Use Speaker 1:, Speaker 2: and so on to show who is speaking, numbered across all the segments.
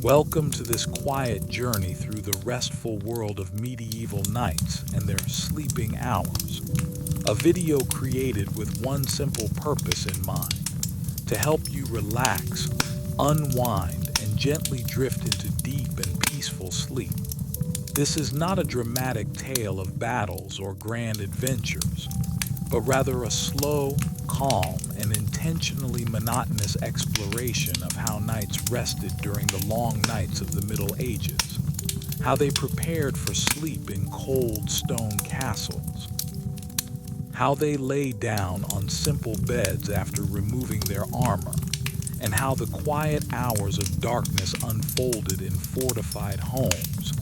Speaker 1: Welcome to this quiet journey through the restful world of medieval knights and their sleeping hours. A video created with one simple purpose in mind: to help you relax, unwind, and gently drift into deep and peaceful sleep. This is not a dramatic tale of battles or grand adventures, but rather a slow, calm, and intentionally monotonous exploration of how knights rested during the long nights of the Middle Ages, how they prepared for sleep in cold stone castles, how they lay down on simple beds after removing their armor, and how the quiet hours of darkness unfolded in fortified homes,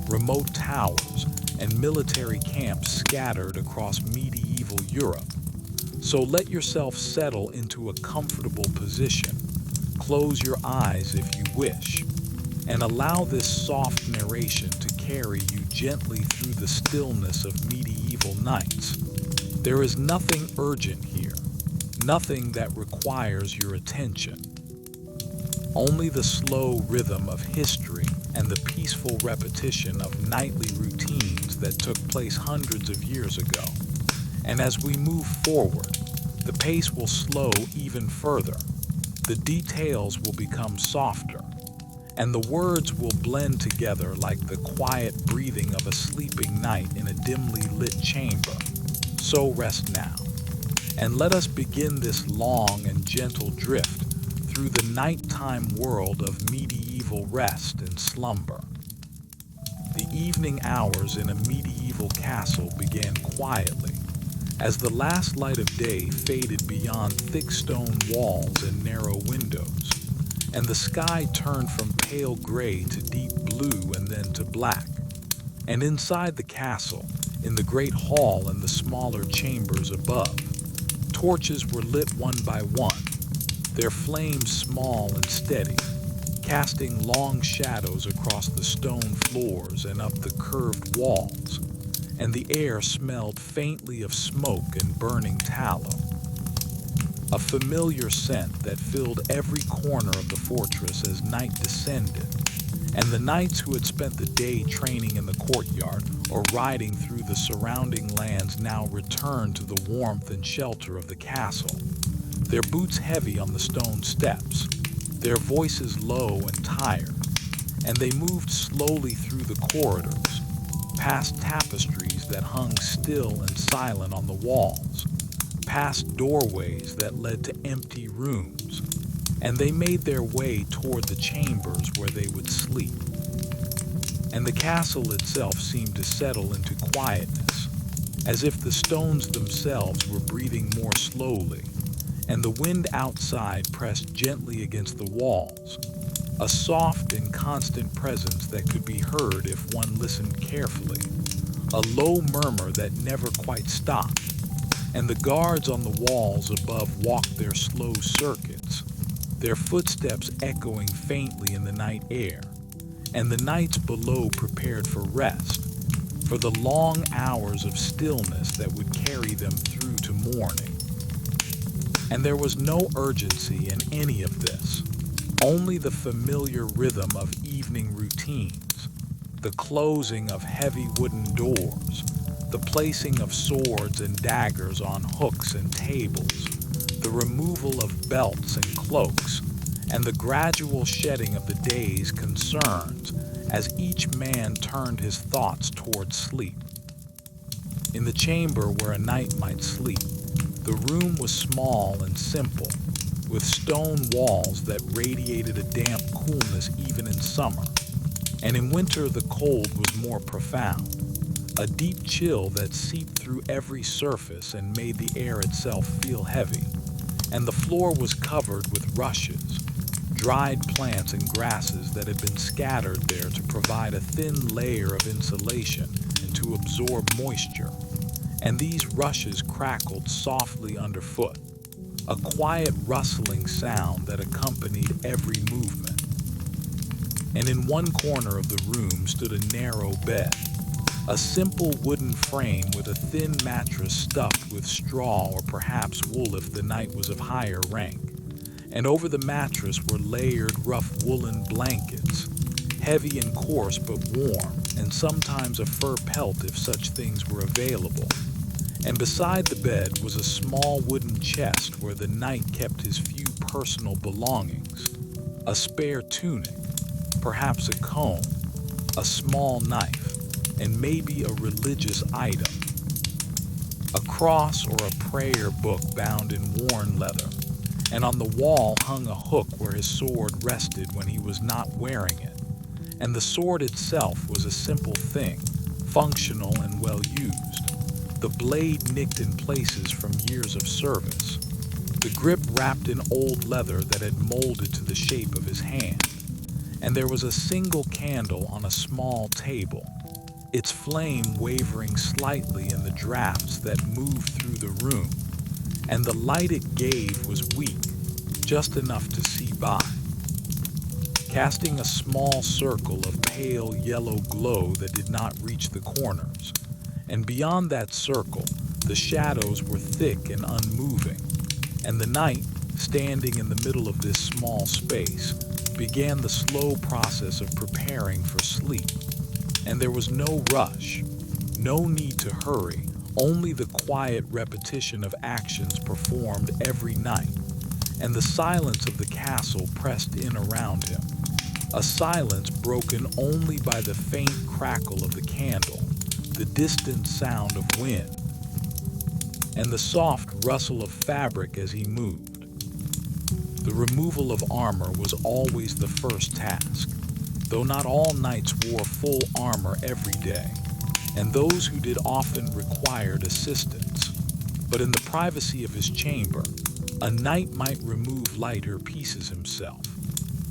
Speaker 1: remote towers, and military camps scattered across medieval Europe. So let yourself settle into a comfortable position, close your eyes if you wish, and allow this soft narration to carry you gently through the stillness of medieval nights. There is nothing urgent here, nothing that requires your attention. Only the slow rhythm of history and the peaceful repetition of nightly routines that took place hundreds of years ago. And as we move forward, the pace will slow even further, the details will become softer, and the words will blend together like the quiet breathing of a sleeping knight in a dimly lit chamber. So rest now, and let us begin this long and gentle drift through the nighttime world of medieval rest and slumber. The evening hours in a medieval castle began quietly, as the last light of day faded beyond thick stone walls and narrow windows, and the sky turned from pale gray to deep blue and then to black. And inside the castle, in the great hall and the smaller chambers above, torches were lit one by one, their flames small and steady, casting long shadows across the stone floors and up the curved walls, and the air smelled faintly of smoke and burning tallow. A familiar scent that filled every corner of the fortress as night descended, and the knights who had spent the day training in the courtyard or riding through the surrounding lands now returned to the warmth and shelter of the castle, their boots heavy on the stone steps, their voices low and tired, and they moved slowly through the corridors, past tapestries that hung still and silent on the walls, past doorways that led to empty rooms, and they made their way toward the chambers where they would sleep. And the castle itself seemed to settle into quietness, as if the stones themselves were breathing more slowly, and the wind outside pressed gently against the walls, a soft and constant presence that could be heard if one listened carefully, a low murmur that never quite stopped, and the guards on the walls above walked their slow circuits, their footsteps echoing faintly in the night air, and the knights below prepared for rest, for the long hours of stillness that would carry them through to morning. And there was no urgency in any of this, only the familiar rhythm of evening routines, the closing of heavy wooden doors, the placing of swords and daggers on hooks and tables, the removal of belts and cloaks, and the gradual shedding of the day's concerns as each man turned his thoughts toward sleep. In the chamber where a knight might sleep, the room was small and simple, with stone walls that radiated a damp coolness even in summer, and in winter the cold was more profound, a deep chill that seeped through every surface and made the air itself feel heavy, and the floor was covered with rushes, dried plants and grasses that had been scattered there to provide a thin layer of insulation and to absorb moisture, and these rushes crackled softly underfoot, a quiet rustling sound that accompanied every movement. And in one corner of the room stood a narrow bed, a simple wooden frame with a thin mattress stuffed with straw or perhaps wool if the knight was of higher rank, and over the mattress were layered rough woolen blankets, heavy and coarse but warm, and sometimes a fur pelt if such things were available. And beside the bed was a small wooden chest where the knight kept his few personal belongings: a spare tunic, perhaps a comb, a small knife, and maybe a religious item, a cross or a prayer book bound in worn leather. And on the wall hung a hook where his sword rested when he was not wearing it. And the sword itself was a simple thing, functional and well used, the blade nicked in places from years of service, the grip wrapped in old leather that had molded to the shape of his hand. And there was a single candle on a small table, its flame wavering slightly in the drafts that moved through the room, and the light it gave was weak, just enough to see by, casting a small circle of pale yellow glow that did not reach the corners. And beyond that circle, the shadows were thick and unmoving, and the knight, standing in the middle of this small space, began the slow process of preparing for sleep. And there was no rush, no need to hurry, only the quiet repetition of actions performed every night. And the silence of the castle pressed in around him, a silence broken only by the faint crackle of the candle, the distant sound of wind, and the soft rustle of fabric as he moved. The removal of armor was always the first task, though not all knights wore full armor every day, and those who did often required assistance. But in the privacy of his chamber, a knight might remove lighter pieces himself,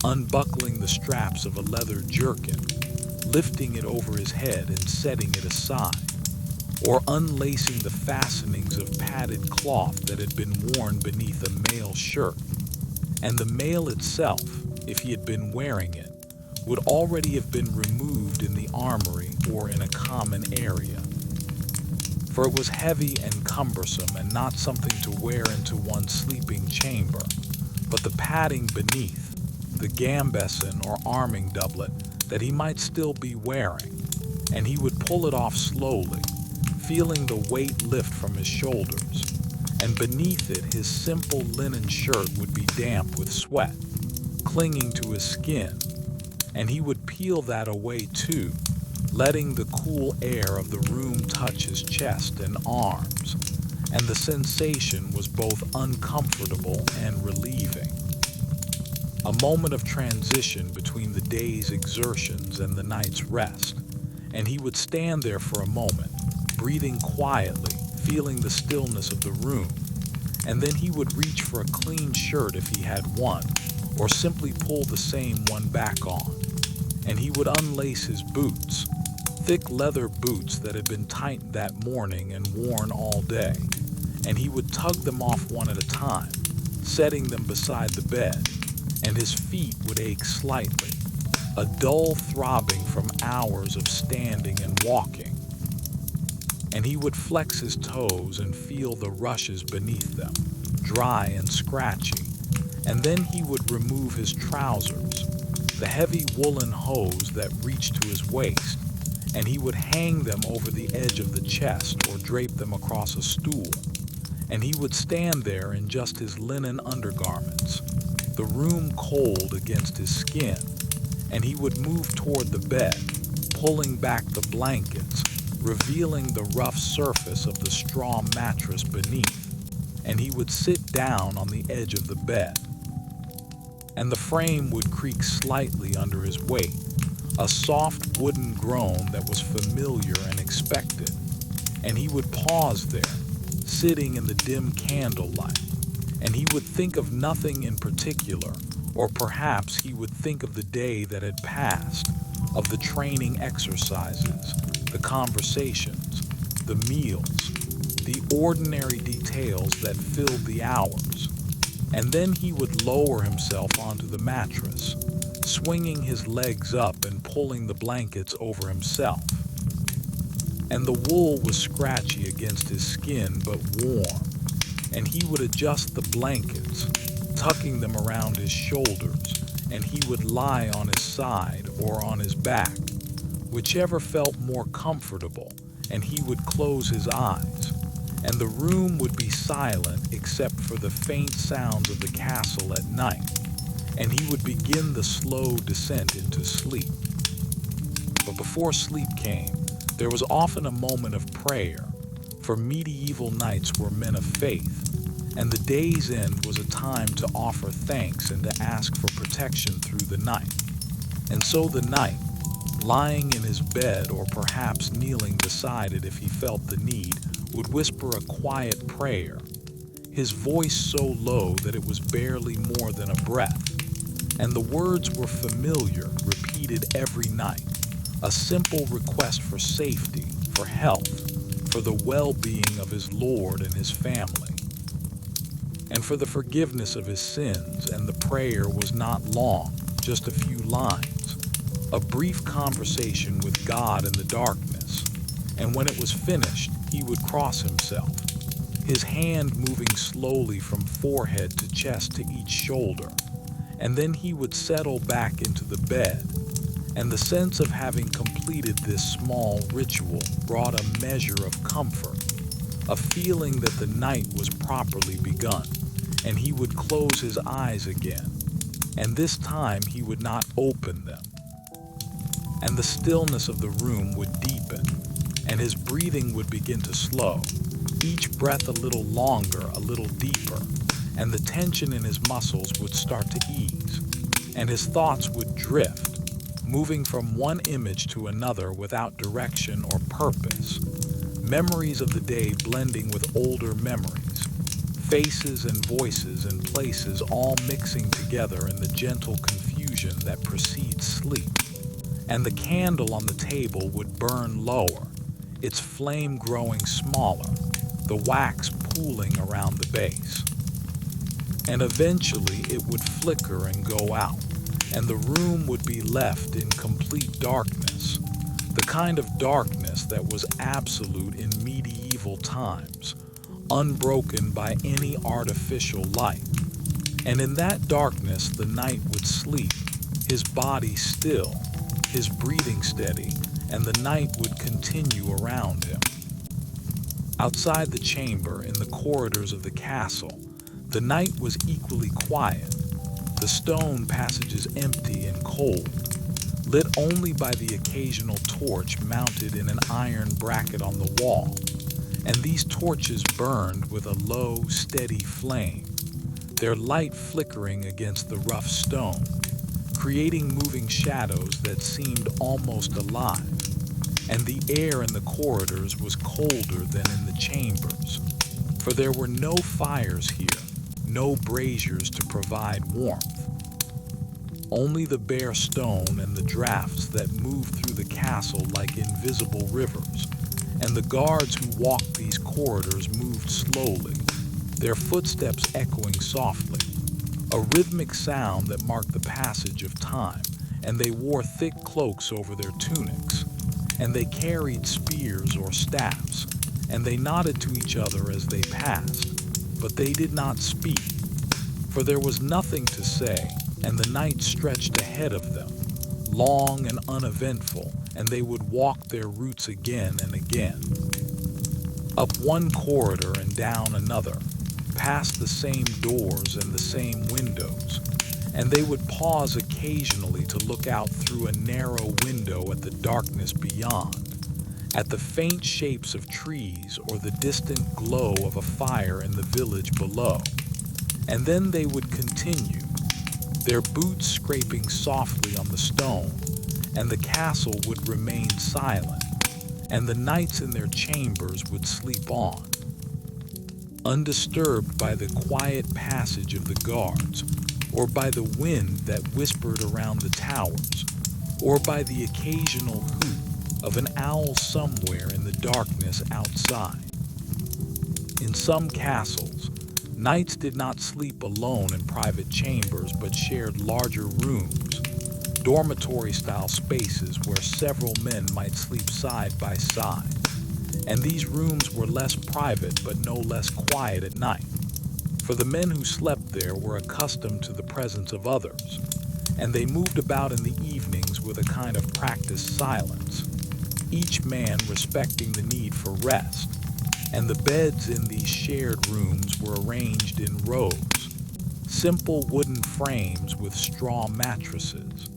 Speaker 1: unbuckling the straps of a leather jerkin, lifting it over his head and setting it aside, or unlacing the fastenings of padded cloth that had been worn beneath a mail shirt. And the mail itself, if he had been wearing it, would already have been removed in the armory or in a common area. For it was heavy and cumbersome and not something to wear into one's sleeping chamber, but the padding beneath, the gambeson or arming doublet that he might still be wearing, and he would pull it off slowly, feeling the weight lift from his shoulders, and beneath it his simple linen shirt would be damp with sweat, clinging to his skin, and he would peel that away too, letting the cool air of the room touch his chest and arms, and the sensation was both uncomfortable and relieving. A moment of transition between the day's exertions and the night's rest, and he would stand there for a moment, breathing quietly, feeling the stillness of the room, and then he would reach for a clean shirt if he had one, or simply pull the same one back on, and he would unlace his boots, thick leather boots that had been tightened that morning and worn all day, and he would tug them off one at a time, setting them beside the bed, and his feet would ache slightly, a dull throbbing from hours of standing and walking. And he would flex his toes and feel the rushes beneath them, dry and scratchy, and then he would remove his trousers, the heavy woolen hose that reached to his waist, and he would hang them over the edge of the chest or drape them across a stool, and he would stand there in just his linen undergarments, the room cold against his skin, and he would move toward the bed, pulling back the blankets, revealing the rough surface of the straw mattress beneath, and he would sit down on the edge of the bed, and the frame would creak slightly under his weight, a soft wooden groan that was familiar and expected, and he would pause there, sitting in the dim candlelight, and he would think of nothing in particular, or perhaps he would think of the day that had passed, of the training exercises, the conversations, the meals, the ordinary details that filled the hours, and then he would lower himself onto the mattress, swinging his legs up and pulling the blankets over himself. And the wool was scratchy against his skin but warm, and he would adjust the blankets, tucking them around his shoulders, and he would lie on his side or on his back, whichever felt more comfortable, and he would close his eyes, and the room would be silent except for the faint sounds of the castle at night, and he would begin the slow descent into sleep. But before sleep came, there was often a moment of prayer, for medieval knights were men of faith, and the day's end was a time to offer thanks and to ask for protection through the night. And so the knight, lying in his bed or perhaps kneeling beside it if he felt the need, would whisper a quiet prayer, his voice so low that it was barely more than a breath, and the words were familiar, repeated every night, a simple request for safety, for health, for the well-being of his lord and his family, and for the forgiveness of his sins. And the prayer was not long, just a few lines, a brief conversation with God in the darkness, and when it was finished, he would cross himself, his hand moving slowly from forehead to chest to each shoulder, and then he would settle back into the bed, and the sense of having completed this small ritual brought a measure of comfort, a feeling that the night was properly begun, and he would close his eyes again, and this time he would not open them, and the stillness of the room would deepen, and his breathing would begin to slow, each breath a little longer, a little deeper, and the tension in his muscles would start to ease, and his thoughts would drift, moving from one image to another without direction or purpose, memories of the day blending with older memories, faces and voices and places all mixing together in the gentle confusion that precedes sleep. And the candle on the table would burn lower, its flame growing smaller, the wax pooling around the base. And eventually it would flicker and go out, and the room would be left in complete darkness, the kind of darkness that was absolute in medieval times, unbroken by any artificial light. And in that darkness the knight would sleep, his body still, his breathing steady, and the night would continue around him. Outside the chamber, in the corridors of the castle, the night was equally quiet, the stone passages empty and cold, lit only by the occasional torch mounted in an iron bracket on the wall, and these torches burned with a low, steady flame, their light flickering against the rough stone, creating moving shadows that seemed almost alive, and the air in the corridors was colder than in the chambers, for there were no fires here, no braziers to provide warmth. Only the bare stone and the drafts that moved through the castle like invisible rivers, and the guards who walked these corridors moved slowly, their footsteps echoing softly, a rhythmic sound that marked the passage of time, and they wore thick cloaks over their tunics, and they carried spears or staffs, and they nodded to each other as they passed, but they did not speak, for there was nothing to say, and the night stretched ahead of them, long and uneventful, and they would walk their routes again and again, up one corridor and down another, past the same doors and the same windows, and they would pause occasionally to look out through a narrow window at the darkness beyond, at the faint shapes of trees or the distant glow of a fire in the village below. And then they would continue, their boots scraping softly on the stone, and the castle would remain silent, and the knights in their chambers would sleep on, undisturbed by the quiet passage of the guards, or by the wind that whispered around the towers, or by the occasional hoot of an owl somewhere in the darkness outside. In some castles, knights did not sleep alone in private chambers but shared larger rooms, dormitory-style spaces where several men might sleep side by side, and these rooms were less private but no less quiet at night. for the men who slept there were accustomed to the presence of others, and they moved about in the evenings with a kind of practiced silence, each man respecting the need for rest, and the beds in these shared rooms were arranged in rows, simple wooden frames with straw mattresses,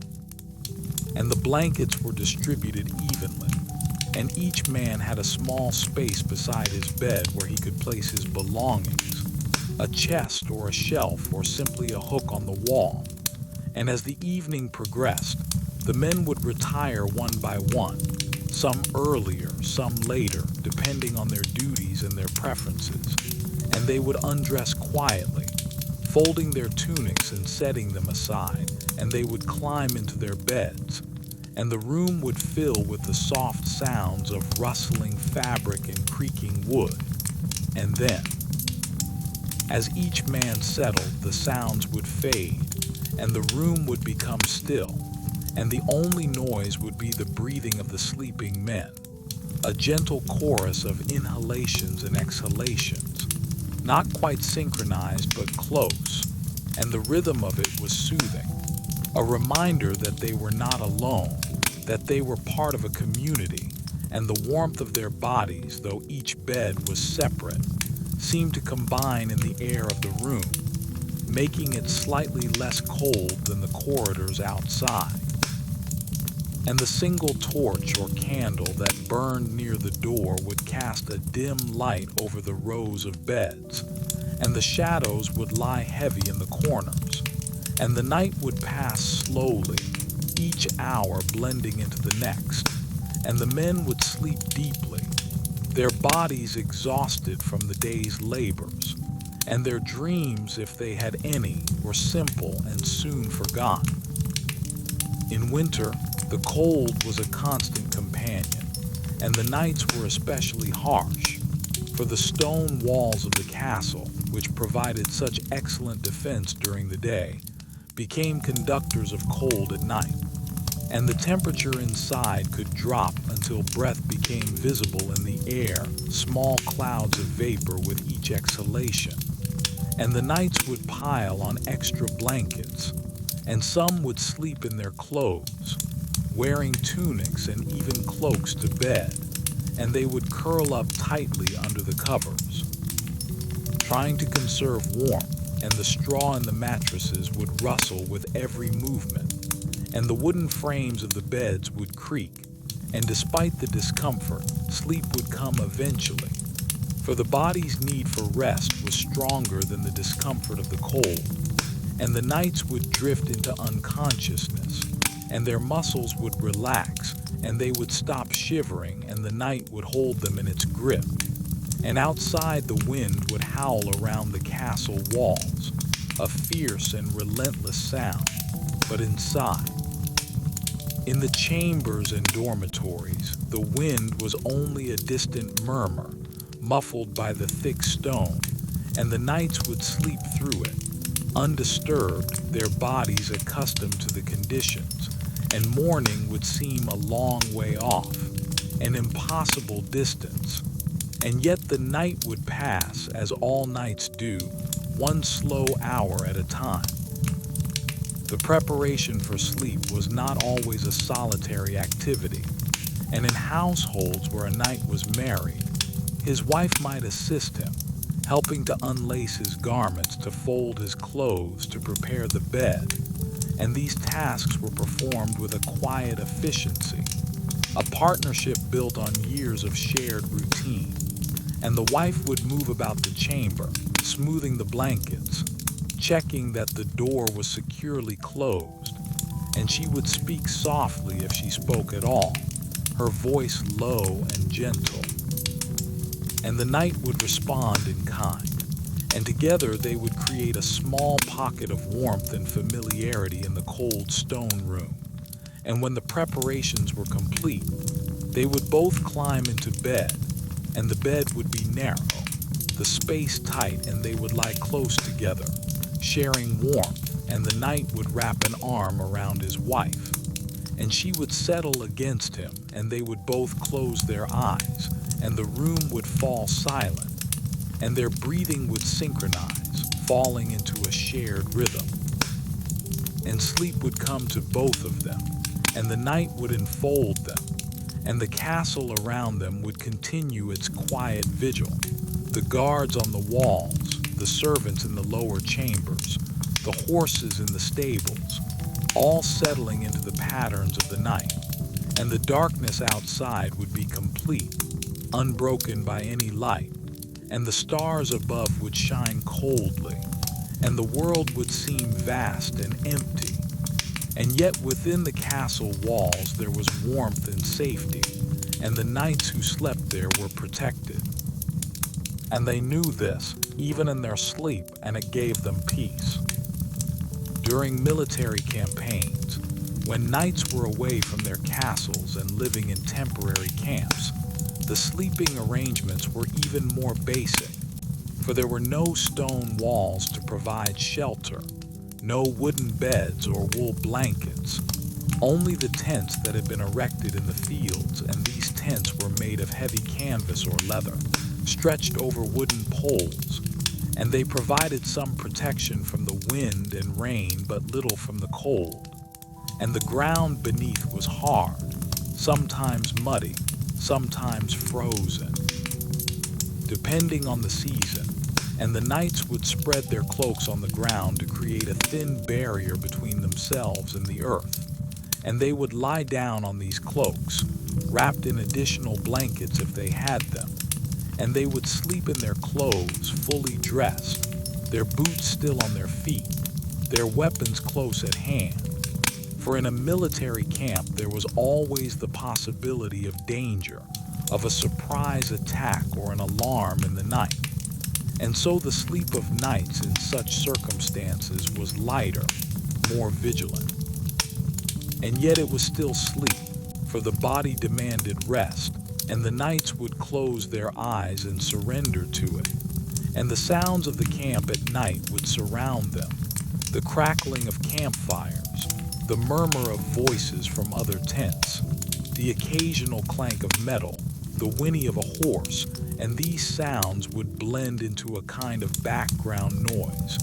Speaker 1: and the blankets were distributed evenly, and each man had a small space beside his bed where he could place his belongings, a chest or a shelf or simply a hook on the wall. And as the evening progressed, the men would retire one by one, some earlier, some later, depending on their duties and their preferences, and they would undress quietly, folding their tunics and setting them aside, and they would climb into their beds, and the room would fill with the soft sounds of rustling fabric and creaking wood. And then, as each man settled, the sounds would fade, and the room would become still, and the only noise would be the breathing of the sleeping men, a gentle chorus of inhalations and exhalations, not quite synchronized but close, and the rhythm of it was soothing, a reminder that they were not alone, that they were part of a community, and the warmth of their bodies, though each bed was separate, seemed to combine in the air of the room, making it slightly less cold than the corridors outside. And the single torch or candle that burned near the door would cast a dim light over the rows of beds, and the shadows would lie heavy in the corners, and the night would pass slowly, each hour blending into the next, and the men would sleep deeply, their bodies exhausted from the day's labors, and their dreams, if they had any, were simple and soon forgotten. In winter, the cold was a constant companion, and the nights were especially harsh, for the stone walls of the castle, which provided such excellent defense during the day, became conductors of cold at night, and the temperature inside could drop until breath became visible in the air, small clouds of vapor with each exhalation, and the nights would pile on extra blankets, and some would sleep in their clothes, wearing tunics and even cloaks to bed, and they would curl up tightly under the covers, trying to conserve warmth, and the straw in the mattresses would rustle with every movement, and the wooden frames of the beds would creak, and despite the discomfort, sleep would come eventually, for the body's need for rest was stronger than the discomfort of the cold, and the nights would drift into unconsciousness, and their muscles would relax, and they would stop shivering, and the night would hold them in its grip, and outside the wind would howl around the castle walls, a fierce and relentless sound, but inside, in the chambers and dormitories, the wind was only a distant murmur, muffled by the thick stone, and the nights would sleep through it, undisturbed, their bodies accustomed to the conditions, and morning would seem a long way off, an impossible distance, and yet the night would pass as all nights do, one slow hour at a time. The preparation for sleep was not always a solitary activity, and in households where a knight was married, his wife might assist him, helping to unlace his garments, to fold his clothes, to prepare the bed, and these tasks were performed with a quiet efficiency, a partnership built on years of shared routine, and the wife would move about the chamber, smoothing the blankets, checking that the door was securely closed, and she would speak softly if she spoke at all, her voice low and gentle, and the knight would respond in kind, and together they would create a small pocket of warmth and familiarity in the cold stone room, and when the preparations were complete, they would both climb into bed, and the bed would be narrow, the space tight, and they would lie close together, sharing warmth, and the knight would wrap an arm around his wife, and she would settle against him, and they would both close their eyes, and the room would fall silent, and their breathing would synchronize, falling into a shared rhythm. And sleep would come to both of them, and the night would enfold them, and the castle around them would continue its quiet vigil. The guards on the walls, the servants in the lower chambers, the horses in the stables, all settling into the patterns of the night, and the darkness outside would be complete, unbroken by any light, and the stars above would shine coldly, and the world would seem vast and empty. And yet within the castle walls there was warmth and safety, and the knights who slept there were protected. And they knew this, even in their sleep, and it gave them peace. During military campaigns, when knights were away from their castles and living in temporary camps, the sleeping arrangements were even more basic, for there were no stone walls to provide shelter, no wooden beds or wool blankets, only the tents that had been erected in the fields, and these tents were made of heavy canvas or leather, stretched over wooden poles, and they provided some protection from the wind and rain but little from the cold. And the ground beneath was hard, sometimes muddy, sometimes frozen, depending on the season, and the knights would spread their cloaks on the ground to create a thin barrier between themselves and the earth, and they would lie down on these cloaks, wrapped in additional blankets if they had them, and they would sleep in their clothes fully dressed, their boots still on their feet, their weapons close at hand. For in a military camp there was always the possibility of danger, of a surprise attack or an alarm in the night. And so the sleep of knights in such circumstances was lighter, more vigilant. And yet it was still sleep, for the body demanded rest, and the knights would close their eyes and surrender to it. And the sounds of the camp at night would surround them, the crackling of campfires, the murmur of voices from other tents, the occasional clank of metal, the whinny of a horse, and these sounds would blend into a kind of background noise,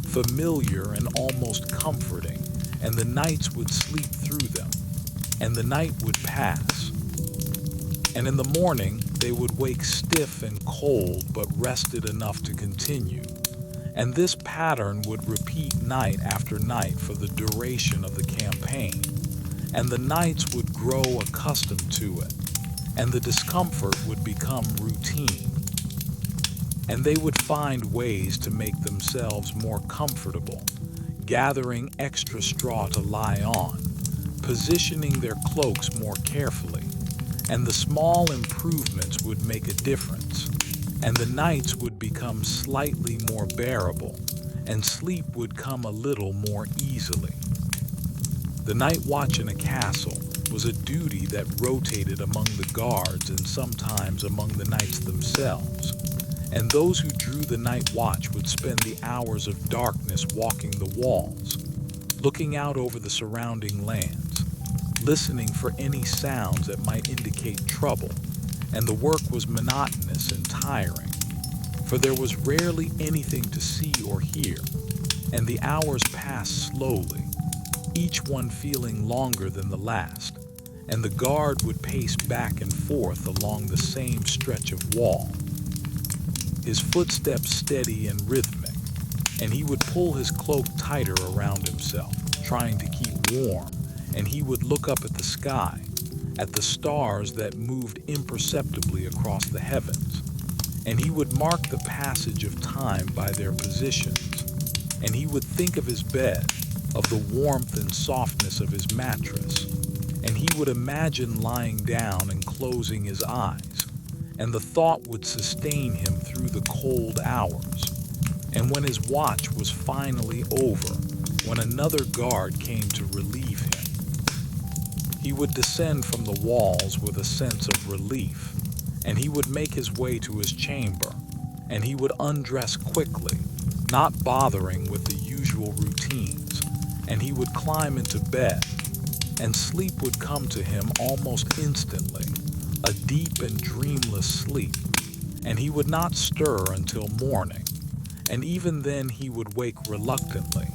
Speaker 1: familiar and almost comforting, and the knights would sleep through them, and the night would pass. And in the morning they would wake stiff and cold but rested enough to continue. And this pattern would repeat night after night for the duration of the campaign, and the knights would grow accustomed to it, and the discomfort would become routine. And they would find ways to make themselves more comfortable, gathering extra straw to lie on, positioning their cloaks more carefully, and the small improvements would make a difference, and the nights would become slightly more bearable, and sleep would come a little more easily. The night watch in a castle was a duty that rotated among the guards and sometimes among the knights themselves, and those who drew the night watch would spend the hours of darkness walking the walls, looking out over the surrounding lands, listening for any sounds that might indicate trouble, and the work was monotonous and tiring, for there was rarely anything to see or hear, and the hours passed slowly, each one feeling longer than the last, and the guard would pace back and forth along the same stretch of wall, his footsteps steady and rhythmic, and he would pull his cloak tighter around himself, trying to keep warm, and he would look up at the sky, at the stars that moved imperceptibly across the heavens, and he would mark the passage of time by their positions, and he would think of his bed, of the warmth and softness of his mattress, and he would imagine lying down and closing his eyes, and the thought would sustain him through the cold hours. And when his watch was finally over, when another guard came to relieve him, he would descend from the walls with a sense of relief, and he would make his way to his chamber, and he would undress quickly, not bothering with the usual routines, and he would climb into bed, and sleep would come to him almost instantly, a deep and dreamless sleep, and he would not stir until morning, and even then he would wake reluctantly,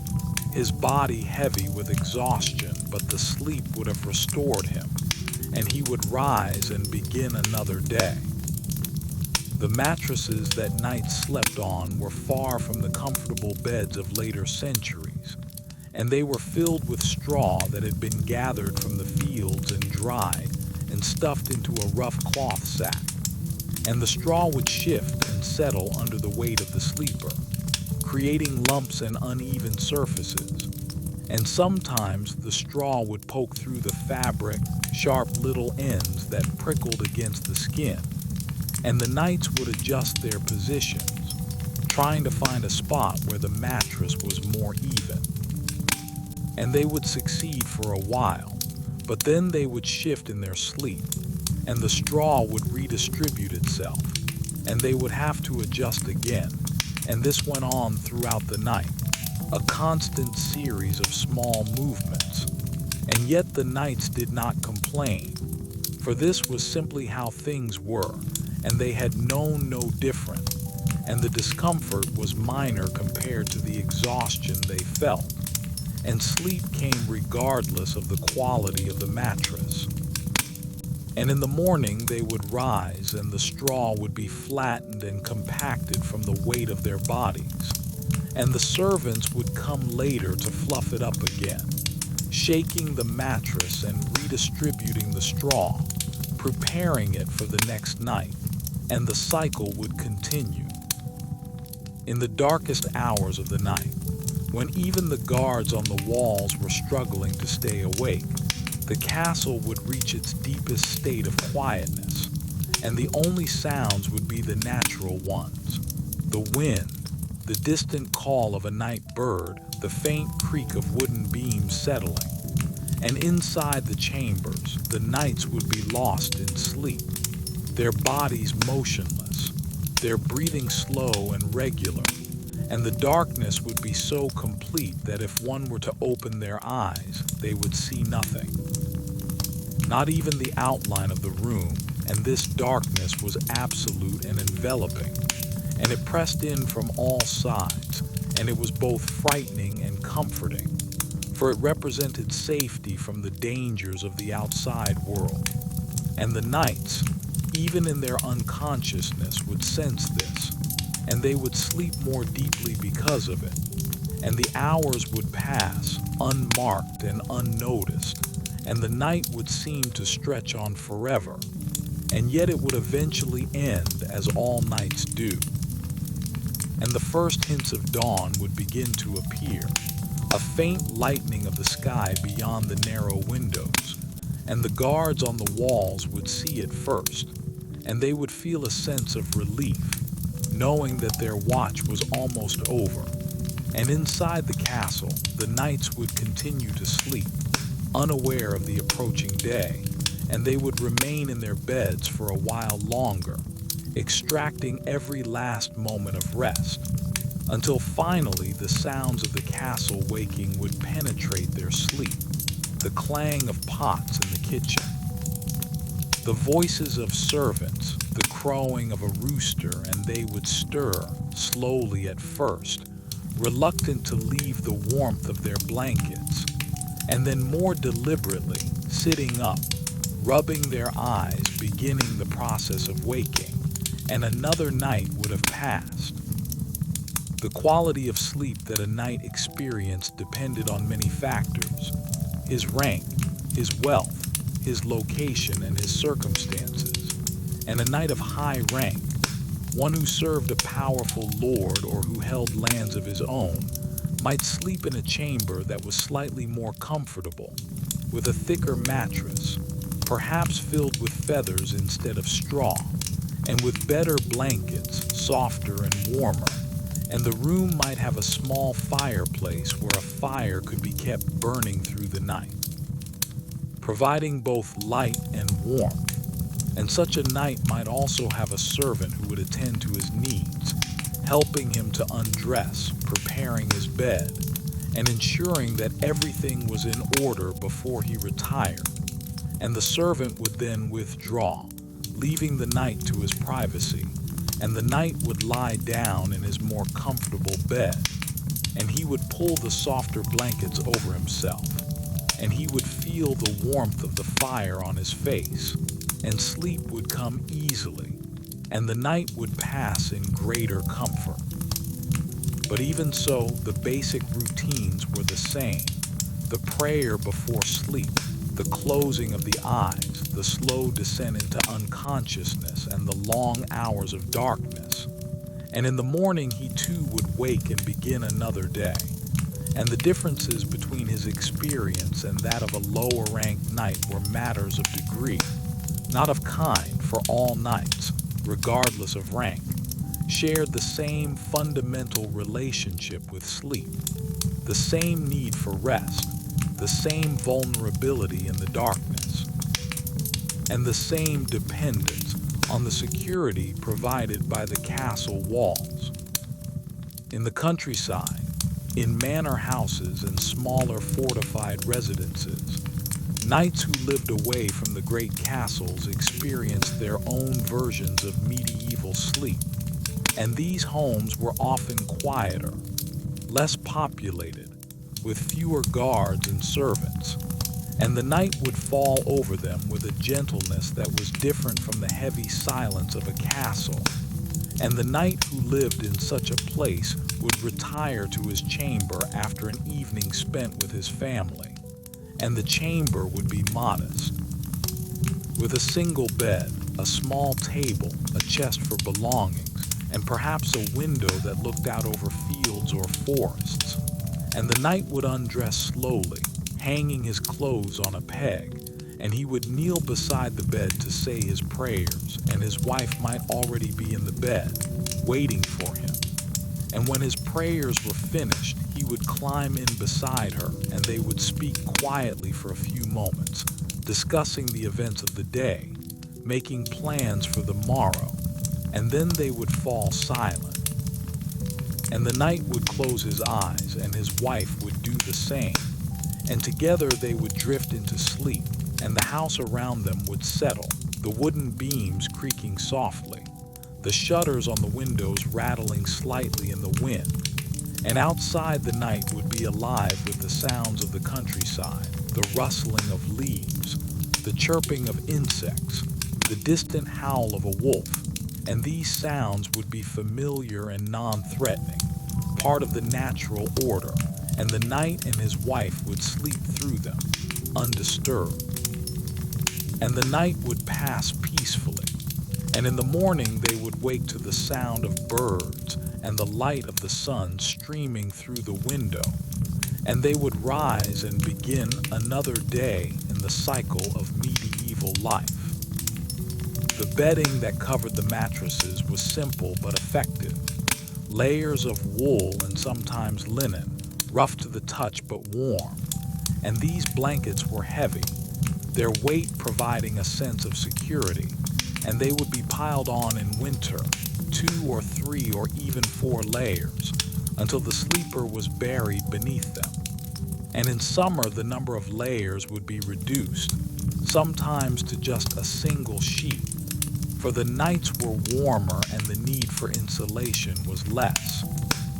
Speaker 1: his body heavy with exhaustion, but the sleep would have restored him, and he would rise and begin another day. The mattresses that Knight slept on were far from the comfortable beds of later centuries, and they were filled with straw that had been gathered from the fields and dried and stuffed into a rough cloth sack, and the straw would shift and settle under the weight of the sleeper, creating lumps and uneven surfaces, and sometimes the straw would poke through the fabric, sharp little ends that prickled against the skin, and the knights would adjust their positions, trying to find a spot where the mattress was more even. And they would succeed for a while, but then they would shift in their sleep, and the straw would redistribute itself, and they would have to adjust again, and this went on throughout the night, a constant series of small movements. And yet the knights did not complain, for this was simply how things were, and they had known no different, and the discomfort was minor compared to the exhaustion they felt, and sleep came regardless of the quality of the mattress. And in the morning they would rise, and the straw would be flattened and compacted from the weight of their bodies, and the servants would come later to fluff it up again, shaking the mattress and redistributing the straw, preparing it for the next night, and the cycle would continue. In the darkest hours of the night, when even the guards on the walls were struggling to stay awake, the castle would reach its deepest state of quietness, and the only sounds would be the natural ones: the wind, the distant call of a night bird, the faint creak of wooden beams settling. And inside the chambers, the knights would be lost in sleep, their bodies motionless, their breathing slow and regular, and the darkness would be so complete that if one were to open their eyes, they would see nothing. Not even the outline of the room, and this darkness was absolute and enveloping, and it pressed in from all sides, and it was both frightening and comforting, for it represented safety from the dangers of the outside world. And the knights, even in their unconsciousness, would sense this, and they would sleep more deeply because of it, and the hours would pass unmarked and unnoticed, and the night would seem to stretch on forever, and yet it would eventually end as all nights do. And the first hints of dawn would begin to appear, a faint lightening of the sky beyond the narrow windows, and the guards on the walls would see it first, and they would feel a sense of relief, knowing that their watch was almost over. And inside the castle, the knights would continue to sleep, unaware of the approaching day, and they would remain in their beds for a while longer, extracting every last moment of rest, until finally the sounds of the castle waking would penetrate their sleep, the clang of pots in the kitchen, the voices of servants, the crowing of a rooster, and they would stir, slowly at first, reluctant to leave the warmth of their blankets, and then more deliberately, sitting up, rubbing their eyes, beginning the process of waking, and another night would have passed. The quality of sleep that a knight experienced depended on many factors: his rank, his wealth, his location, and his circumstances. And a knight of high rank, one who served a powerful lord or who held lands of his own, might sleep in a chamber that was slightly more comfortable, with a thicker mattress, perhaps filled with feathers instead of straw, and with better blankets, softer and warmer, and the room might have a small fireplace where a fire could be kept burning through the night, providing both light and warmth. And such a knight might also have a servant who would attend to his needs, helping him to undress, preparing his bed, and ensuring that everything was in order before he retired. And the servant would then withdraw, leaving the knight to his privacy, and the knight would lie down in his more comfortable bed, and he would pull the softer blankets over himself, and he would feel the warmth of the fire on his face, and sleep would come easily, and the night would pass in greater comfort. But even so, the basic routines were the same: the prayer before sleep, the closing of the eyes, the slow descent into unconsciousness, and the long hours of darkness. And in the morning he too would wake and begin another day. And the differences between his experience and that of a lower-ranked knight were matters of degree, not of kind, for all knights, regardless of rank, shared the same fundamental relationship with sleep, the same need for rest, the same vulnerability in the darkness, and the same dependence on the security provided by the castle walls. In the countryside, in manor houses and smaller fortified residences, knights who lived away from the great castles experienced their own versions of medieval sleep, and these homes were often quieter, less populated, with fewer guards and servants, and the night would fall over them with a gentleness that was different from the heavy silence of a castle. And the knight who lived in such a place would retire to his chamber after an evening spent with his family, and the chamber would be modest, with a single bed, a small table, a chest for belongings, and perhaps a window that looked out over fields or forests. And the knight would undress slowly, hanging his clothes on a peg, and he would kneel beside the bed to say his prayers, and his wife might already be in the bed, waiting for him. And when his prayers were finished, he would climb in beside her, and they would speak quietly for a few moments, discussing the events of the day, making plans for the morrow, and then they would fall silent. And the knight would close his eyes, and his wife would do the same, and together they would drift into sleep, and the house around them would settle, the wooden beams creaking softly, the shutters on the windows rattling slightly in the wind, and outside the night would be alive with the sounds of the countryside, the rustling of leaves, the chirping of insects, the distant howl of a wolf, and these sounds would be familiar and non-threatening, part of the natural order, and the knight and his wife would sleep through them, undisturbed. And the night would pass peacefully, and in the morning they would wake to the sound of birds and the light of the sun streaming through the window, and they would rise and begin another day in the cycle of medieval life. The bedding that covered the mattresses was simple but effective, layers of wool and sometimes linen, rough to the touch but warm, and these blankets were heavy, their weight providing a sense of security, and they would be piled on in winter, 2 or 3 or even 4 layers, until the sleeper was buried beneath them. And in summer the number of layers would be reduced, sometimes to just a single sheet, for the nights were warmer and the need for insulation was less,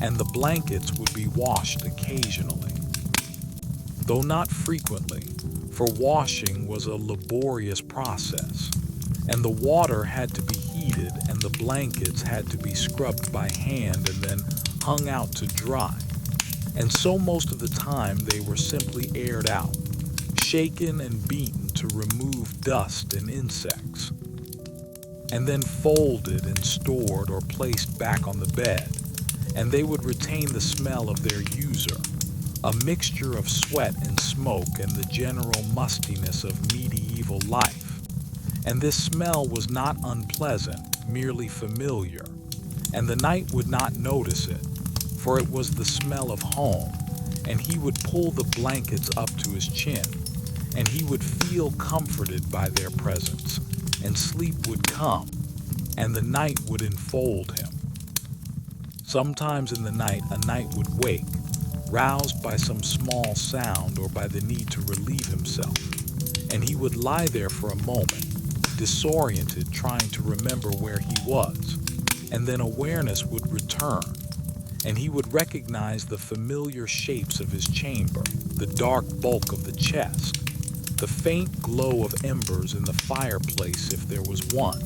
Speaker 1: and the blankets would be washed occasionally, though not frequently, for washing was a laborious process, and the water had to be heated and the blankets had to be scrubbed by hand and then hung out to dry, and so most of the time they were simply aired out, shaken and beaten to remove dust and insects, and then folded and stored or placed back on the bed, and they would retain the smell of their user, a mixture of sweat and smoke and the general mustiness of medieval life. And this smell was not unpleasant, merely familiar, and the knight would not notice it, for it was the smell of home, and he would pull the blankets up to his chin, and he would feel comforted by their presence, and sleep would come, and the night would enfold him. Sometimes in the night a knight would wake, roused by some small sound or by the need to relieve himself, and he would lie there for a moment, disoriented, trying to remember where he was. and then awareness would return, and he would recognize the familiar shapes of his chamber, the dark bulk of the chest, the faint glow of embers in the fireplace if there was one,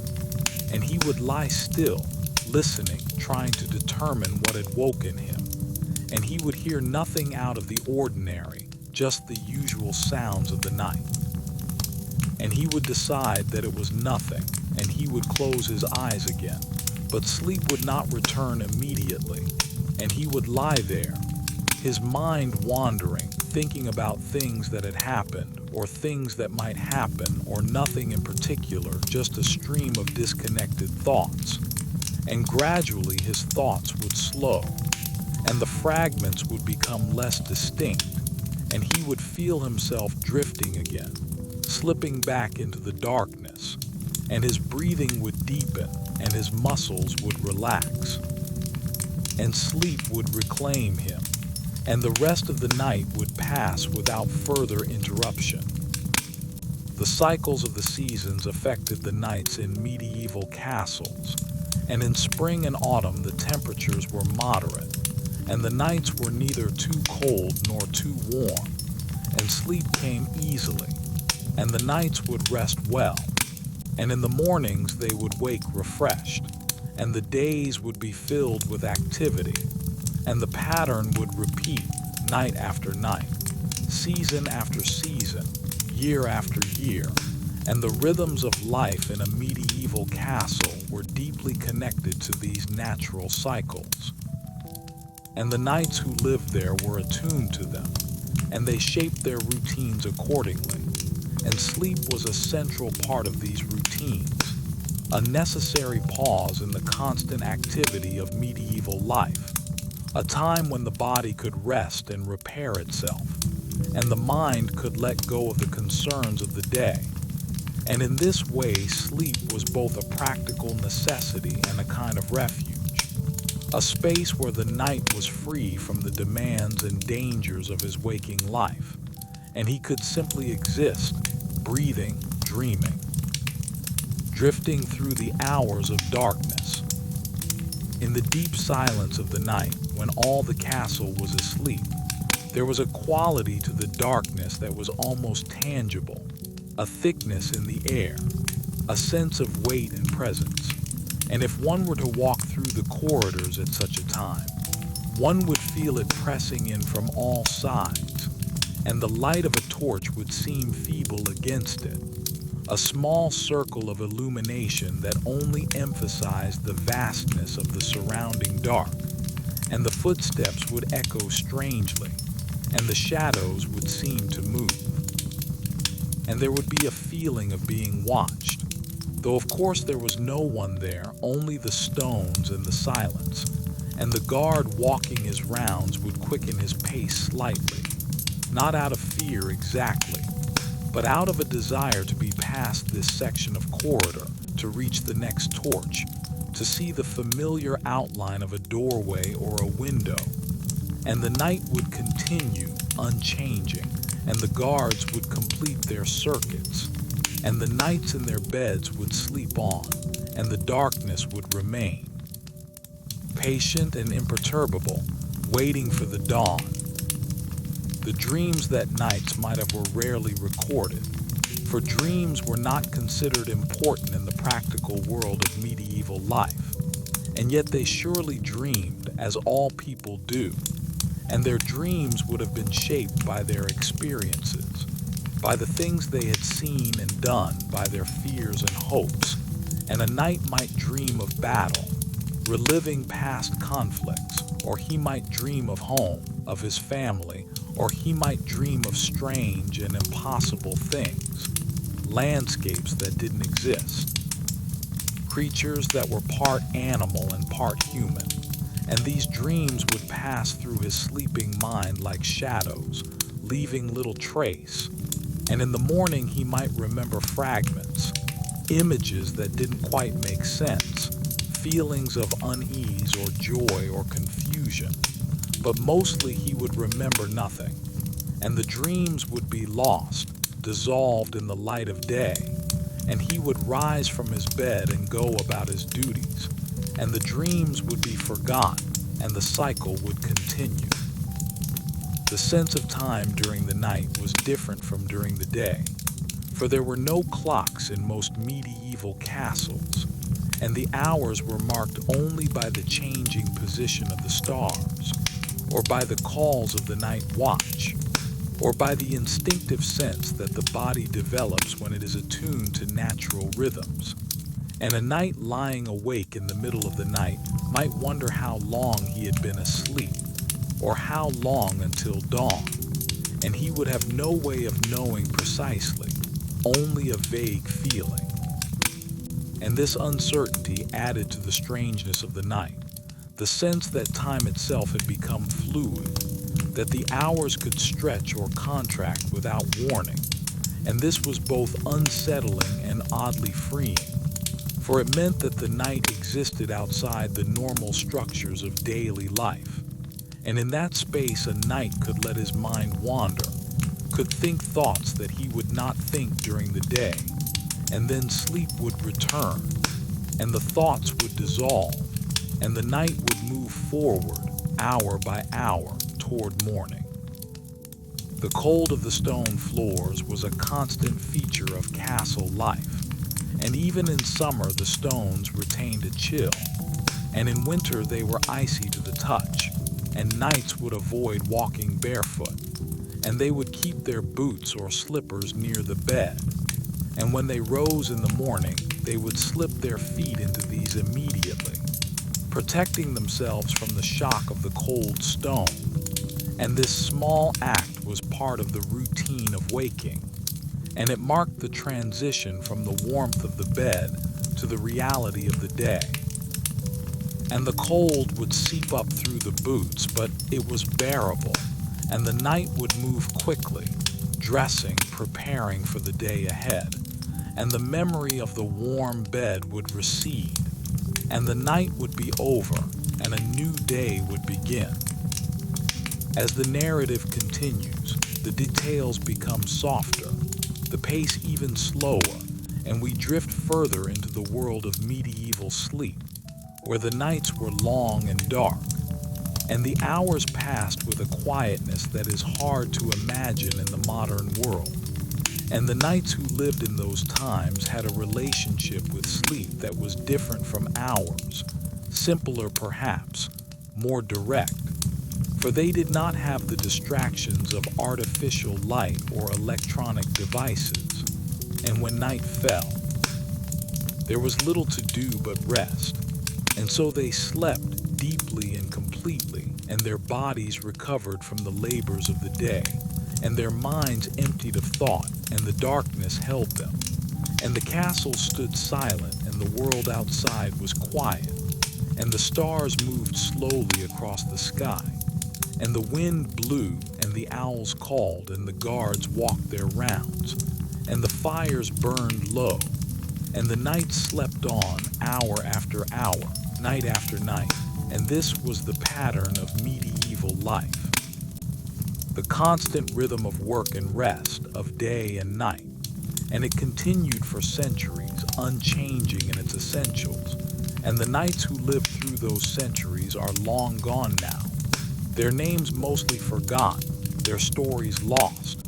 Speaker 1: and he would lie still, listening, trying to determine what had woken him, and he would hear nothing out of the ordinary, just the usual sounds of the night. And he would decide that it was nothing, and he would close his eyes again, but sleep would not return immediately, and he would lie there, his mind wandering, thinking about things that had happened, or things that might happen, or nothing in particular, just a stream of disconnected thoughts. And gradually his thoughts would slow, and the fragments would become less distinct, and he would feel himself drifting again, slipping back into the darkness, and his breathing would deepen, and his muscles would relax, and sleep would reclaim him, and the rest of the night would pass without further interruption. The cycles of the seasons affected the nights in medieval castles, and in spring and autumn the temperatures were moderate, and the nights were neither too cold nor too warm, and sleep came easily, and the nights would rest well, and in the mornings they would wake refreshed, and the days would be filled with activity, and the pattern would repeat night after night, season after season, year after year, and the rhythms of life in a medieval castle were deeply connected to these natural cycles. And the knights who lived there were attuned to them, and they shaped their routines accordingly, and sleep was a central part of these routines, a necessary pause in the constant activity of medieval life, a time when the body could rest and repair itself, and the mind could let go of the concerns of the day. And in this way, sleep was both a practical necessity and a kind of refuge, a space where the night was free from the demands and dangers of his waking life, and he could simply exist, breathing, dreaming, drifting through the hours of darkness. In the deep silence of the night, when all the castle was asleep, there was a quality to the darkness that was almost tangible, a thickness in the air, a sense of weight and presence. And if one were to walk through the corridors at such a time, one would feel it pressing in from all sides, and the light of a torch would seem feeble against it, a small circle of illumination that only emphasized the vastness of the surrounding dark, and the footsteps would echo strangely, and the shadows would seem to move. And there would be a feeling of being watched, though of course there was no one there, only the stones and the silence, and the guard walking his rounds would quicken his pace slightly, not out of fear exactly, but out of a desire to be past this section of corridor, to reach the next torch, to see the familiar outline of a doorway or a window. And the night would continue, unchanging, and the guards would complete their circuits, and the knights in their beds would sleep on, and the darkness would remain, patient and imperturbable, waiting for the dawn. The dreams that nights might have were rarely recorded, for dreams were not considered important in the practical world of medieval life, and yet they surely dreamed, as all people do, and their dreams would have been shaped by their experiences, by the things they had seen and done, by their fears and hopes, and a knight might dream of battle, reliving past conflicts, or he might dream of home, of his family, or he might dream of strange and impossible things, landscapes that didn't exist, creatures that were part animal and part human, and these dreams would pass through his sleeping mind like shadows, leaving little trace, and in the morning he might remember fragments, images that didn't quite make sense, feelings of unease or joy or confusion, but mostly he would remember nothing, and the dreams would be lost, dissolved in the light of day, and he would rise from his bed and go about his duties, and the dreams would be forgotten, and the cycle would continue. The sense of time during the night was different from during the day, for there were no clocks in most medieval castles, and the hours were marked only by the changing position of the stars, or by the calls of the night watch, or by the instinctive sense that the body develops when it is attuned to natural rhythms. And a knight lying awake in the middle of the night might wonder how long he had been asleep, or how long until dawn, and he would have no way of knowing precisely, only a vague feeling. And this uncertainty added to the strangeness of the night, the sense that time itself had become fluid, that the hours could stretch or contract without warning, and this was both unsettling and oddly freeing, for it meant that the night existed outside the normal structures of daily life, and in that space a knight could let his mind wander, could think thoughts that he would not think during the day, and then sleep would return, and the thoughts would dissolve, and the night would move forward, hour by hour, toward morning. The cold of the stone floors was a constant feature of castle life, and even in summer the stones retained a chill, and in winter they were icy to the touch, and knights would avoid walking barefoot, and they would keep their boots or slippers near the bed, and when they rose in the morning they would slip their feet into these immediately, protecting themselves from the shock of the cold stone, and this small act was part of the routine of waking, and it marked the transition from the warmth of the bed to the reality of the day. And the cold would seep up through the boots, but it was bearable, and the night would move quickly, dressing, preparing for the day ahead, and the memory of the warm bed would recede, and the night would be over, and a new day would begin. As the narrative continues, the details become softer, the pace even slower, and we drift further into the world of medieval sleep, where the nights were long and dark, and the hours passed with a quietness that is hard to imagine in the modern world. And the knights who lived in those times had a relationship with sleep that was different from ours, simpler perhaps, more direct, for they did not have the distractions of artificial light or electronic devices. And when night fell, there was little to do but rest, and so they slept deeply and completely, and their bodies recovered from the labors of the day, and their minds emptied of thought, and the darkness held them. And the castle stood silent, and the world outside was quiet, and the stars moved slowly across the sky, and the wind blew, and the owls called, and the guards walked their rounds, and the fires burned low, and the night slept on, hour after hour, night after night, and this was the pattern of medieval life. The constant rhythm of work and rest, of day and night, and it continued for centuries, unchanging in its essentials, and the knights who lived through those centuries are long gone now, their names mostly forgotten, their stories lost,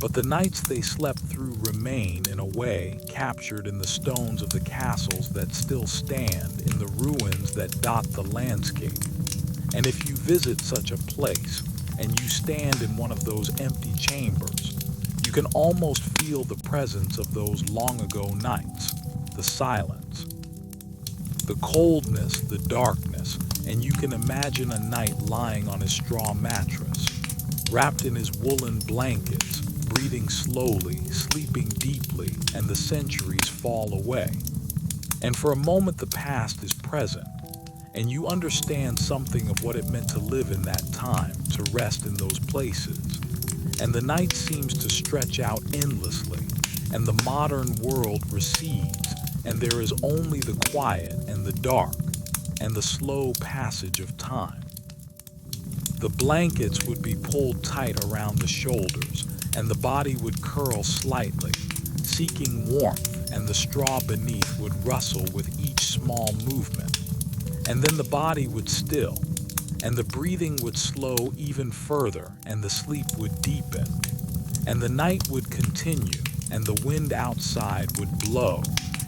Speaker 1: but the nights they slept through remain, in a way, captured in the stones of the castles that still stand, in the ruins that dot the landscape. And if you visit such a place, and you stand in one of those empty chambers, you can almost feel the presence of those long-ago nights, the silence, the coldness, the darkness, and you can imagine a knight lying on his straw mattress, wrapped in his woolen blankets, breathing slowly, sleeping deeply, and the centuries fall away. And for a moment the past is present, and you understand something of what it meant to live in that time, to rest in those places. And the night seems to stretch out endlessly, and the modern world recedes, and there is only the quiet and the dark, and the slow passage of time. The blankets would be pulled tight around the shoulders, and the body would curl slightly, seeking warmth, and the straw beneath would rustle with each small movement. and then the body would still, and the breathing would slow even further, and the sleep would deepen, and the night would continue, and the wind outside would blow,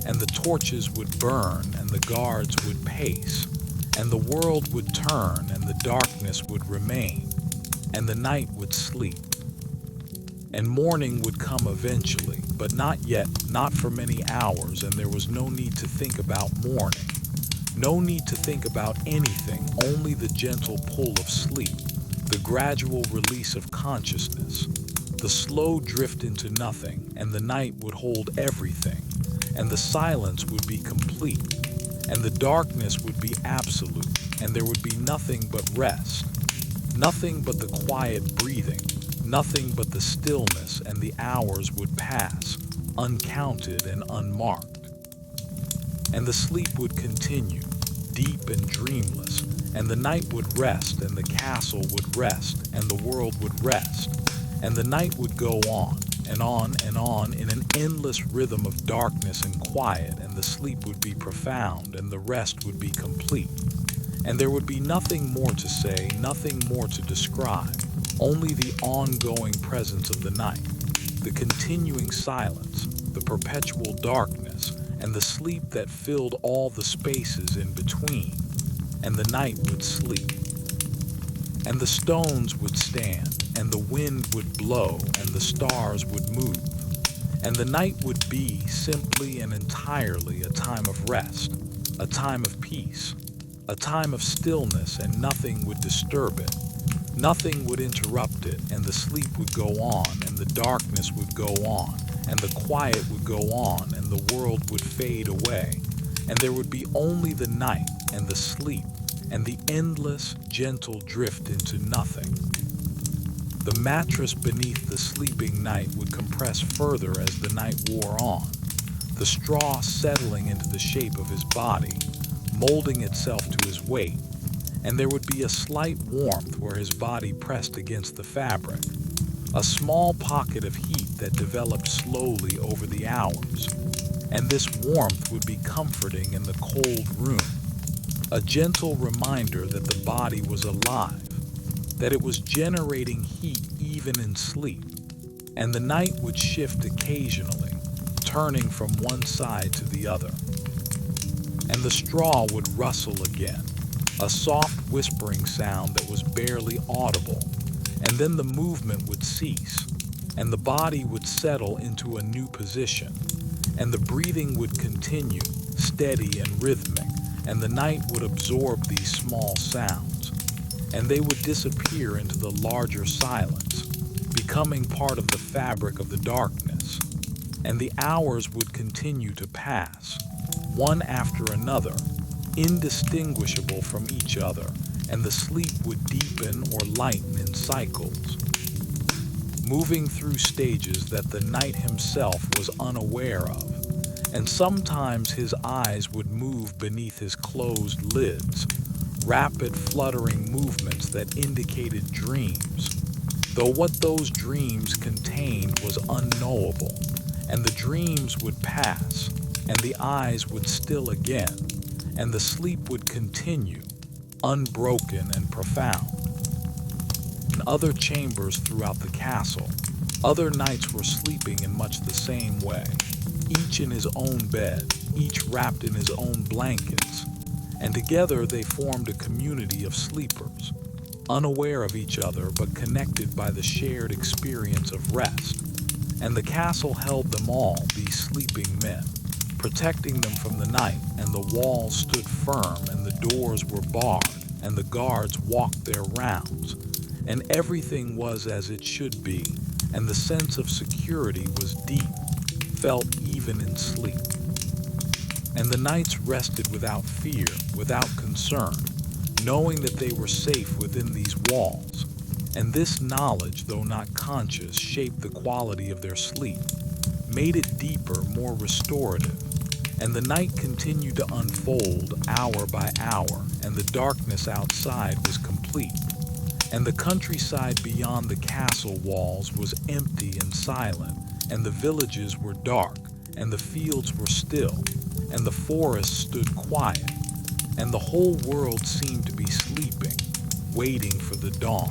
Speaker 1: and the torches would burn, and the guards would pace, and the world would turn, and the darkness would remain, and the night would sleep. And morning would come eventually, but not yet, not for many hours, and there was no need to think about morning. No need to think about anything, only the gentle pull of sleep, the gradual release of consciousness, the slow drift into nothing, and the night would hold everything, and the silence would be complete, and the darkness would be absolute, and there would be nothing but rest, nothing but the quiet breathing, nothing but the stillness, and the hours would pass, uncounted and unmarked. And the sleep would continue, deep and dreamless, and the night would rest, and the castle would rest, and the world would rest, and the night would go on, and on and on in an endless rhythm of darkness and quiet, and the sleep would be profound, and the rest would be complete. And there would be nothing more to say, nothing more to describe, only the ongoing presence of the night, the continuing silence, the perpetual darkness, and the sleep that filled all the spaces in between, and the night would sleep. And the stones would stand, and the wind would blow, and the stars would move, and the night would be simply and entirely a time of rest, a time of peace, a time of stillness, and nothing would disturb it. Nothing would interrupt it, and the sleep would go on, and the darkness would go on, and the quiet would go on, and the world would fade away, and there would be only the night and the sleep and the endless, gentle drift into nothing. The mattress beneath the sleeping night would compress further as the night wore on, the straw settling into the shape of his body, molding itself to his weight, and there would be a slight warmth where his body pressed against the fabric, a small pocket of heat that developed slowly over the hours, and this warmth would be comforting in the cold room, a gentle reminder that the body was alive, that it was generating heat even in sleep, and the night would shift occasionally, turning from one side to the other, and the straw would rustle again, a soft whispering sound that was barely audible, and then the movement would cease, and the body would settle into a new position, and the breathing would continue, steady and rhythmic, and the night would absorb these small sounds, and they would disappear into the larger silence, becoming part of the fabric of the darkness, and the hours would continue to pass, one after another, indistinguishable from each other, and the sleep would deepen or lighten in cycles, moving through stages that the night himself was unaware of, and sometimes his eyes would move beneath his closed lids, rapid fluttering movements that indicated dreams, though what those dreams contained was unknowable, and the dreams would pass, and the eyes would still again, and the sleep would continue, unbroken and profound. In other chambers throughout the castle, other knights were sleeping in much the same way, each in his own bed, each wrapped in his own blankets, and together they formed a community of sleepers, unaware of each other but connected by the shared experience of rest. And the castle held them all, these sleeping men, protecting them from the night, and the walls stood firm, and the doors were barred, and the guards walked their rounds, and everything was as it should be, and the sense of security was deep, felt even in sleep. And the knights rested without fear, without concern, knowing that they were safe within these walls, and this knowledge, though not conscious, shaped the quality of their sleep, made it deeper, more restorative, and the night continued to unfold hour by hour, and the darkness outside was complete, and the countryside beyond the castle walls was empty and silent, and the villages were dark, and the fields were still, and the forest stood quiet, and the whole world seemed to be sleeping, waiting for the dawn.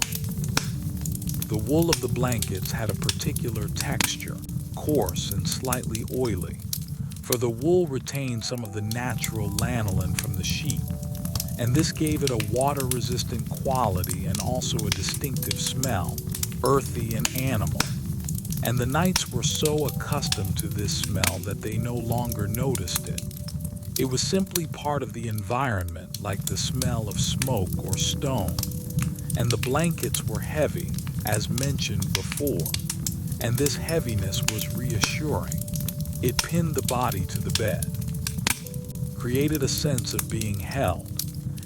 Speaker 1: The wool of the blankets had a particular texture, coarse and slightly oily, for the wool retained some of the natural lanolin from the sheep, and this gave it a water-resistant quality and also a distinctive smell, earthy and animal. And the knights were so accustomed to this smell that they no longer noticed it. It was simply part of the environment, like the smell of smoke or stone. And the blankets were heavy, as mentioned before, and this heaviness was reassuring. It pinned the body to the bed, created a sense of being held,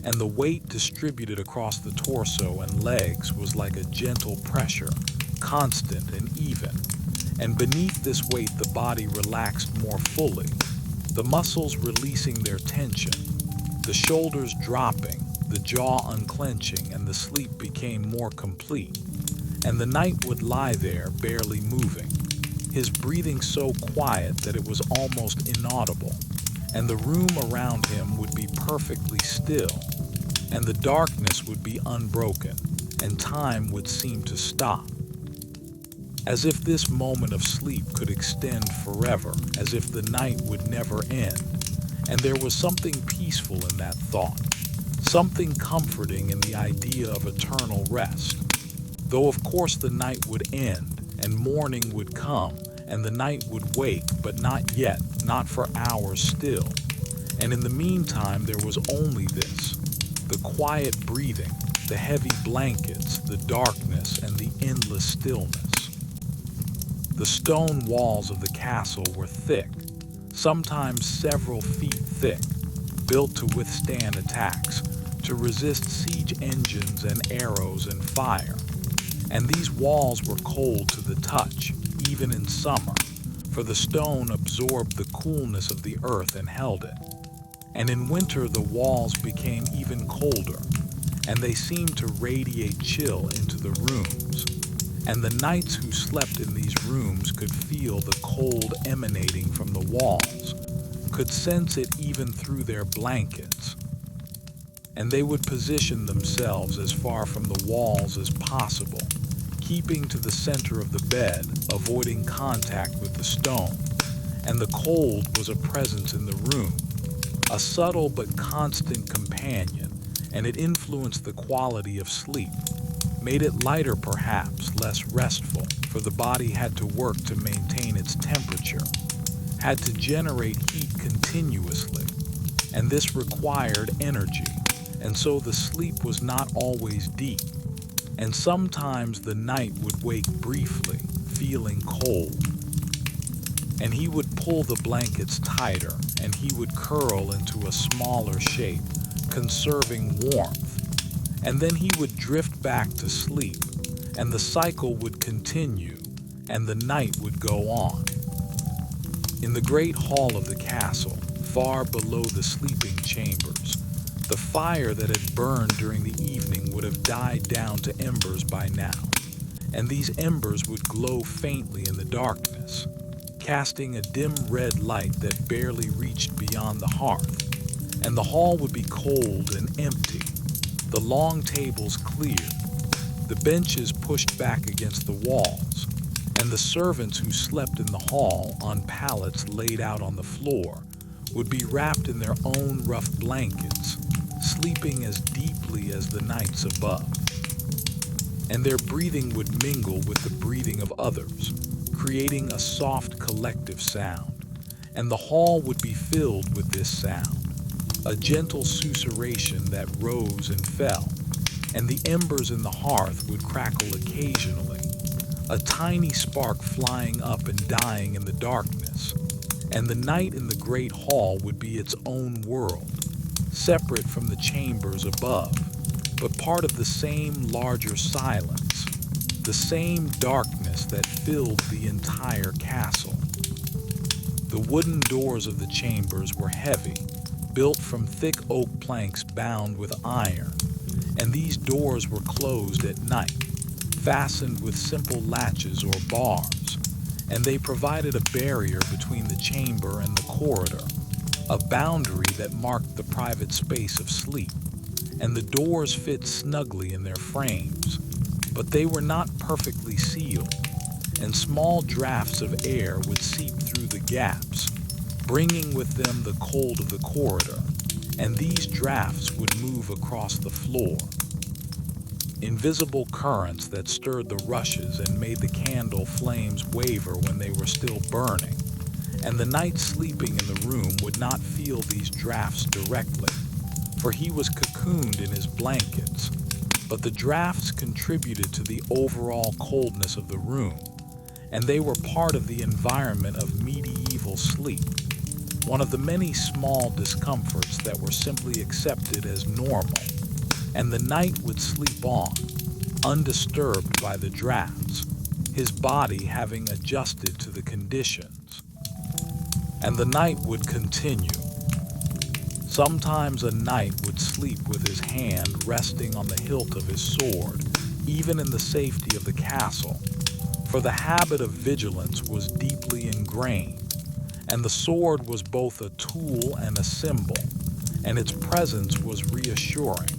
Speaker 1: and the weight distributed across the torso and legs was like a gentle pressure, constant and even. And beneath this weight, the body relaxed more fully, the muscles releasing their tension, the shoulders dropping, the jaw unclenching, and the sleep became more complete. And the knight would lie there, barely moving, his breathing so quiet that it was almost inaudible, and the room around him would be perfectly still, and the darkness would be unbroken, and time would seem to stop. As if this moment of sleep could extend forever, as if the night would never end. And there was something peaceful in that thought, something comforting in the idea of eternal rest. Though of course the night would end, and morning would come, and the night would wake, but not yet, not for hours still. And in the meantime there was only this, the quiet breathing, the heavy blankets, the darkness, and the endless stillness. The stone walls of the castle were thick, sometimes several feet thick, built to withstand attacks, to resist siege engines and arrows and fire. And these walls were cold to the touch, even in summer, for the stone absorbed the coolness of the earth and held it. And in winter the walls became even colder, and they seemed to radiate chill into the rooms. And the knights who slept in these rooms could feel the cold emanating from the walls, could sense it even through their blankets. And they would position themselves as far from the walls as possible, keeping to the center of the bed, avoiding contact with the stone. And the cold was a presence in the room, a subtle but constant companion, and it influenced the quality of sleep. Made it lighter perhaps, less restful, for the body had to work to maintain its temperature, had to generate heat continuously, and this required energy, and so the sleep was not always deep, and sometimes the knight would wake briefly, feeling cold, and he would pull the blankets tighter, and he would curl into a smaller shape, conserving warmth. And then he would drift back to sleep, and the cycle would continue, and the night would go on. In the great hall of the castle, far below the sleeping chambers, the fire that had burned during the evening would have died down to embers by now, and these embers would glow faintly in the darkness, casting a dim red light that barely reached beyond the hearth, and the hall would be cold and empty, the long tables cleared, the benches pushed back against the walls, and the servants who slept in the hall on pallets laid out on the floor would be wrapped in their own rough blankets, sleeping as deeply as the knights above. And their breathing would mingle with the breathing of others, creating a soft collective sound, and the hall would be filled with this sound, a gentle susurration that rose and fell, and the embers in the hearth would crackle occasionally, a tiny spark flying up and dying in the darkness, and the night in the great hall would be its own world, separate from the chambers above, but part of the same larger silence, the same darkness that filled the entire castle. The wooden doors of the chambers were heavy, built from thick oak planks bound with iron, and these doors were closed at night, fastened with simple latches or bars, and they provided a barrier between the chamber and the corridor. a boundary that marked the private space of sleep, and the doors fit snugly in their frames, but they were not perfectly sealed, and small drafts of air would seep through the gaps, bringing with them the cold of the corridor, and these drafts would move across the floor. Invisible currents that stirred the rushes and made the candle flames waver when they were still burning, and the knight sleeping in the room would not feel these drafts directly, for he was cocooned in his blankets, but the drafts contributed to the overall coldness of the room, and they were part of the environment of medieval sleep, one of the many small discomforts that were simply accepted as normal, and the knight would sleep on, undisturbed by the drafts, his body having adjusted to the conditions. And the night would continue. Sometimes a knight would sleep with his hand resting on the hilt of his sword, even in the safety of the castle, for the habit of vigilance was deeply ingrained, and the sword was both a tool and a symbol, and its presence was reassuring,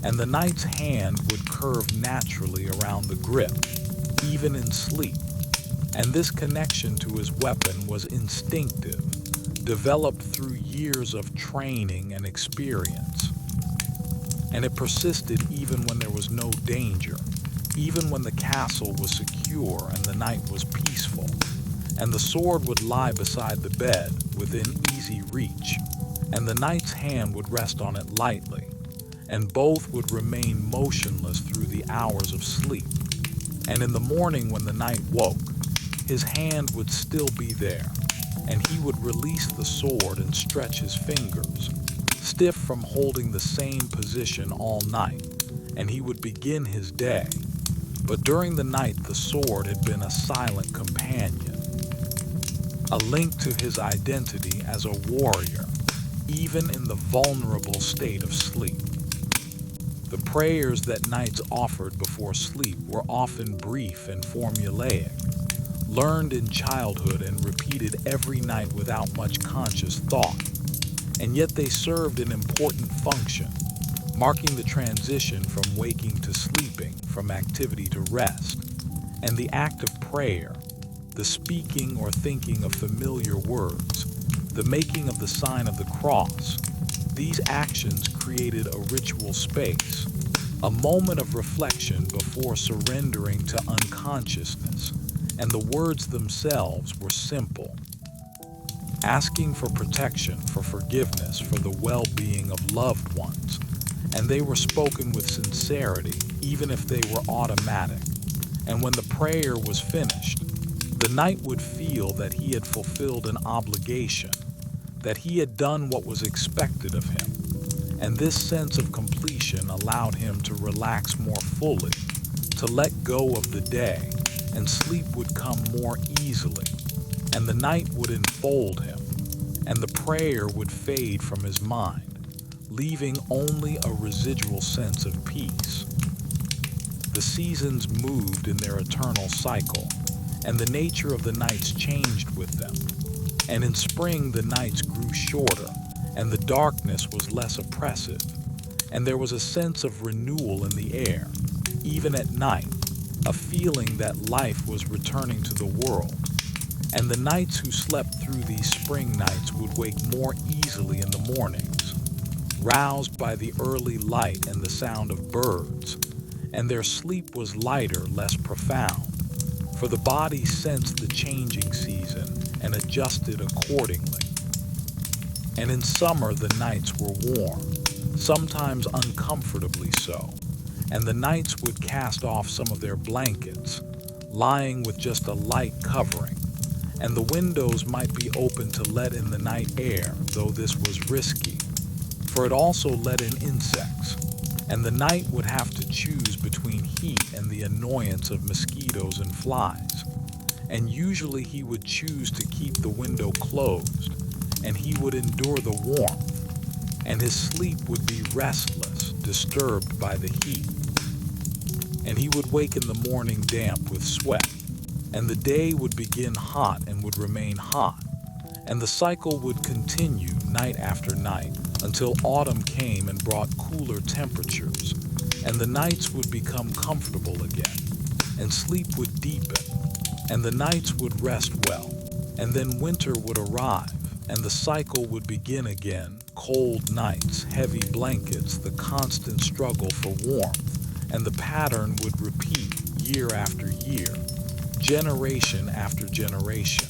Speaker 1: and the knight's hand would curve naturally around the grip, even in sleep, and this connection to his weapon was instinctive, developed through years of training and experience. And it persisted even when there was no danger, even when the castle was secure and the night was peaceful, and the sword would lie beside the bed within easy reach, and the knight's hand would rest on it lightly, and both would remain motionless through the hours of sleep. And in the morning when the knight woke, his hand would still be there, and he would release the sword and stretch his fingers, stiff from holding the same position all night, and he would begin his day. But during the night the sword had been a silent companion, a link to his identity as a warrior, even in the vulnerable state of sleep. The prayers that knights offered before sleep were often brief and formulaic, learned in childhood and repeated every night without much conscious thought, and yet they served an important function, marking the transition from waking to sleeping, from activity to rest. And the act of prayer, the speaking or thinking of familiar words, the making of the sign of the cross, these actions created a ritual space, a moment of reflection before surrendering to unconsciousness, and the words themselves were simple, asking for protection, for forgiveness, for the well-being of loved ones, and they were spoken with sincerity, even if they were automatic. And when the prayer was finished, the knight would feel that he had fulfilled an obligation, that he had done what was expected of him, and this sense of completion allowed him to relax more fully, to let go of the day, and sleep would come more easily, and the night would enfold him, and the prayer would fade from his mind, leaving only a residual sense of peace. The seasons moved in their eternal cycle, and the nature of the nights changed with them. And in spring the nights grew shorter, and the darkness was less oppressive, and there was a sense of renewal in the air, even at night, a feeling that life was returning to the world. And the knights who slept through these spring nights would wake more easily in the mornings, roused by the early light and the sound of birds, and their sleep was lighter, less profound, for the body sensed the changing season and adjusted accordingly. And in summer the nights were warm, sometimes uncomfortably so, and the knights would cast off some of their blankets, lying with just a light covering, and the windows might be open to let in the night air, though this was risky, for it also let in insects, and the knight would have to choose between heat and the annoyance of mosquitoes and flies, and usually he would choose to keep the window closed, and he would endure the warmth, and his sleep would be restless, disturbed by the heat, and he would wake in the morning damp with sweat, and the day would begin hot and would remain hot, And the cycle would continue night after night until autumn came and brought cooler temperatures, and the nights would become comfortable again, and sleep would deepen, and the nights would rest well, and then winter would arrive, and the cycle would begin again. Cold nights, heavy blankets, the constant struggle for warmth, and the pattern would repeat year after year, generation after generation,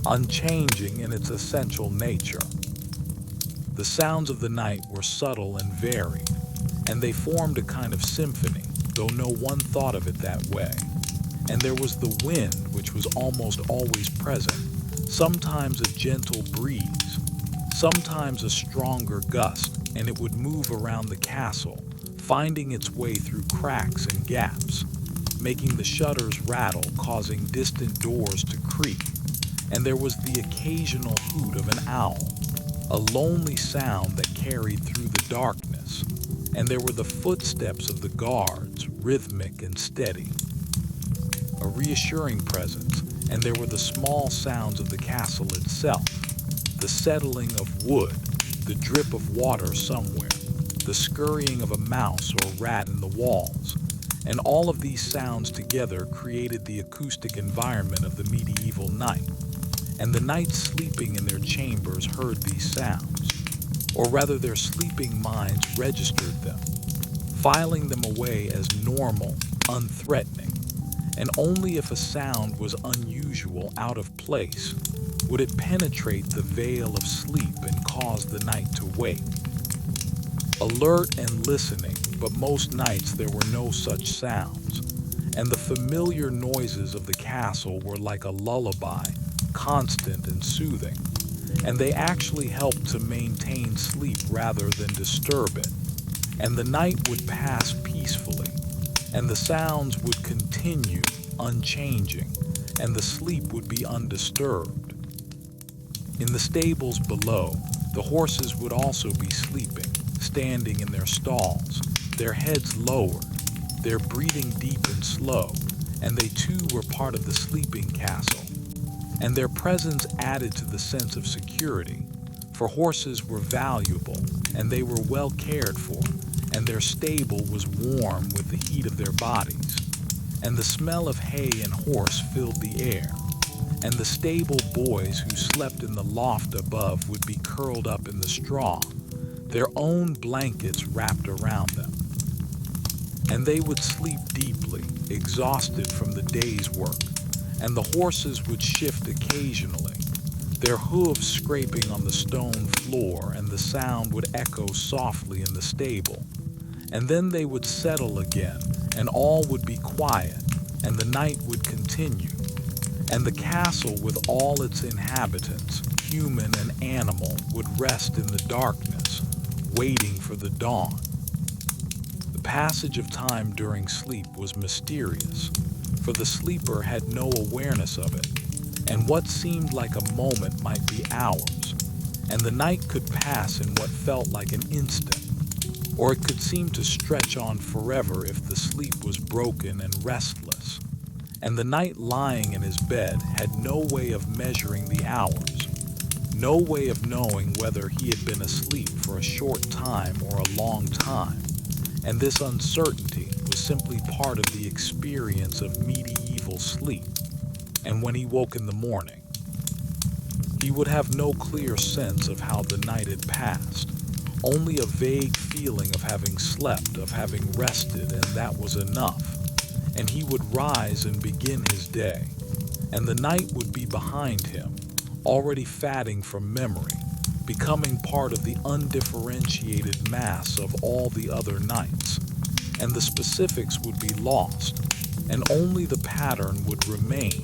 Speaker 1: unchanging in its essential nature. The sounds of the night were subtle and varied, and they formed a kind of symphony, though no one thought of it that way. And there was the wind, which was almost always present, sometimes a gentle breeze, sometimes a stronger gust, and it would move around the castle, finding its way through cracks and gaps, making the shutters rattle, causing distant doors to creak. And there was the occasional hoot of an owl, a lonely sound that carried through the darkness. And there were the footsteps of the guards, rhythmic and steady, a reassuring presence. And there were the small sounds of the castle itself, the settling of wood, the drip of water somewhere, the scurrying of a mouse or rat in the walls. And all of these sounds together created the acoustic environment of the medieval night. And the knights sleeping in their chambers heard these sounds, or rather their sleeping minds registered them, filing them away as normal, unthreatening. And only if a sound was unusual, out of place, would it penetrate the veil of sleep and cause the night to wake. Alert and listening, but most nights there were no such sounds, and the familiar noises of the castle were like a lullaby, constant and soothing, and they actually helped to maintain sleep rather than disturb it. And the night would pass peacefully, and the sounds would continue unchanging, and the sleep would be undisturbed. In the stables below, the horses would also be sleeping, standing in their stalls, their heads lowered, their breathing deep and slow, and they too were part of the sleeping castle. And their presence added to the sense of security, for horses were valuable, and they were well cared for, and their stable was warm with the heat of their bodies, and the smell of hay and horse filled the air, and the stable boys who slept in the loft above would be curled up in the straw, their own blankets wrapped around them. And they would sleep deeply, exhausted from the day's work, and the horses would shift occasionally, their hooves scraping on the stone floor, and the sound would echo softly in the stable. And then they would settle again, and all would be quiet, and the night would continue. And the castle with all its inhabitants, human and animal, would rest in the darkness, waiting for the dawn. The passage of time during sleep was mysterious, for the sleeper had no awareness of it, and what seemed like a moment might be hours, and the night could pass in what felt like an instant, or it could seem to stretch on forever if the sleep was broken and restless. And the knight lying in his bed had no way of measuring the hours, no way of knowing whether he had been asleep for a short time or a long time, and this uncertainty was simply part of the experience of medieval sleep. And when he woke in the morning, he would have no clear sense of how the night had passed, only a vague feeling of having slept, of having rested, and that was enough. And he would rise and begin his day, and the night would be behind him, already fatting from memory, becoming part of the undifferentiated mass of all the other nights, and the specifics would be lost, and only the pattern would remain,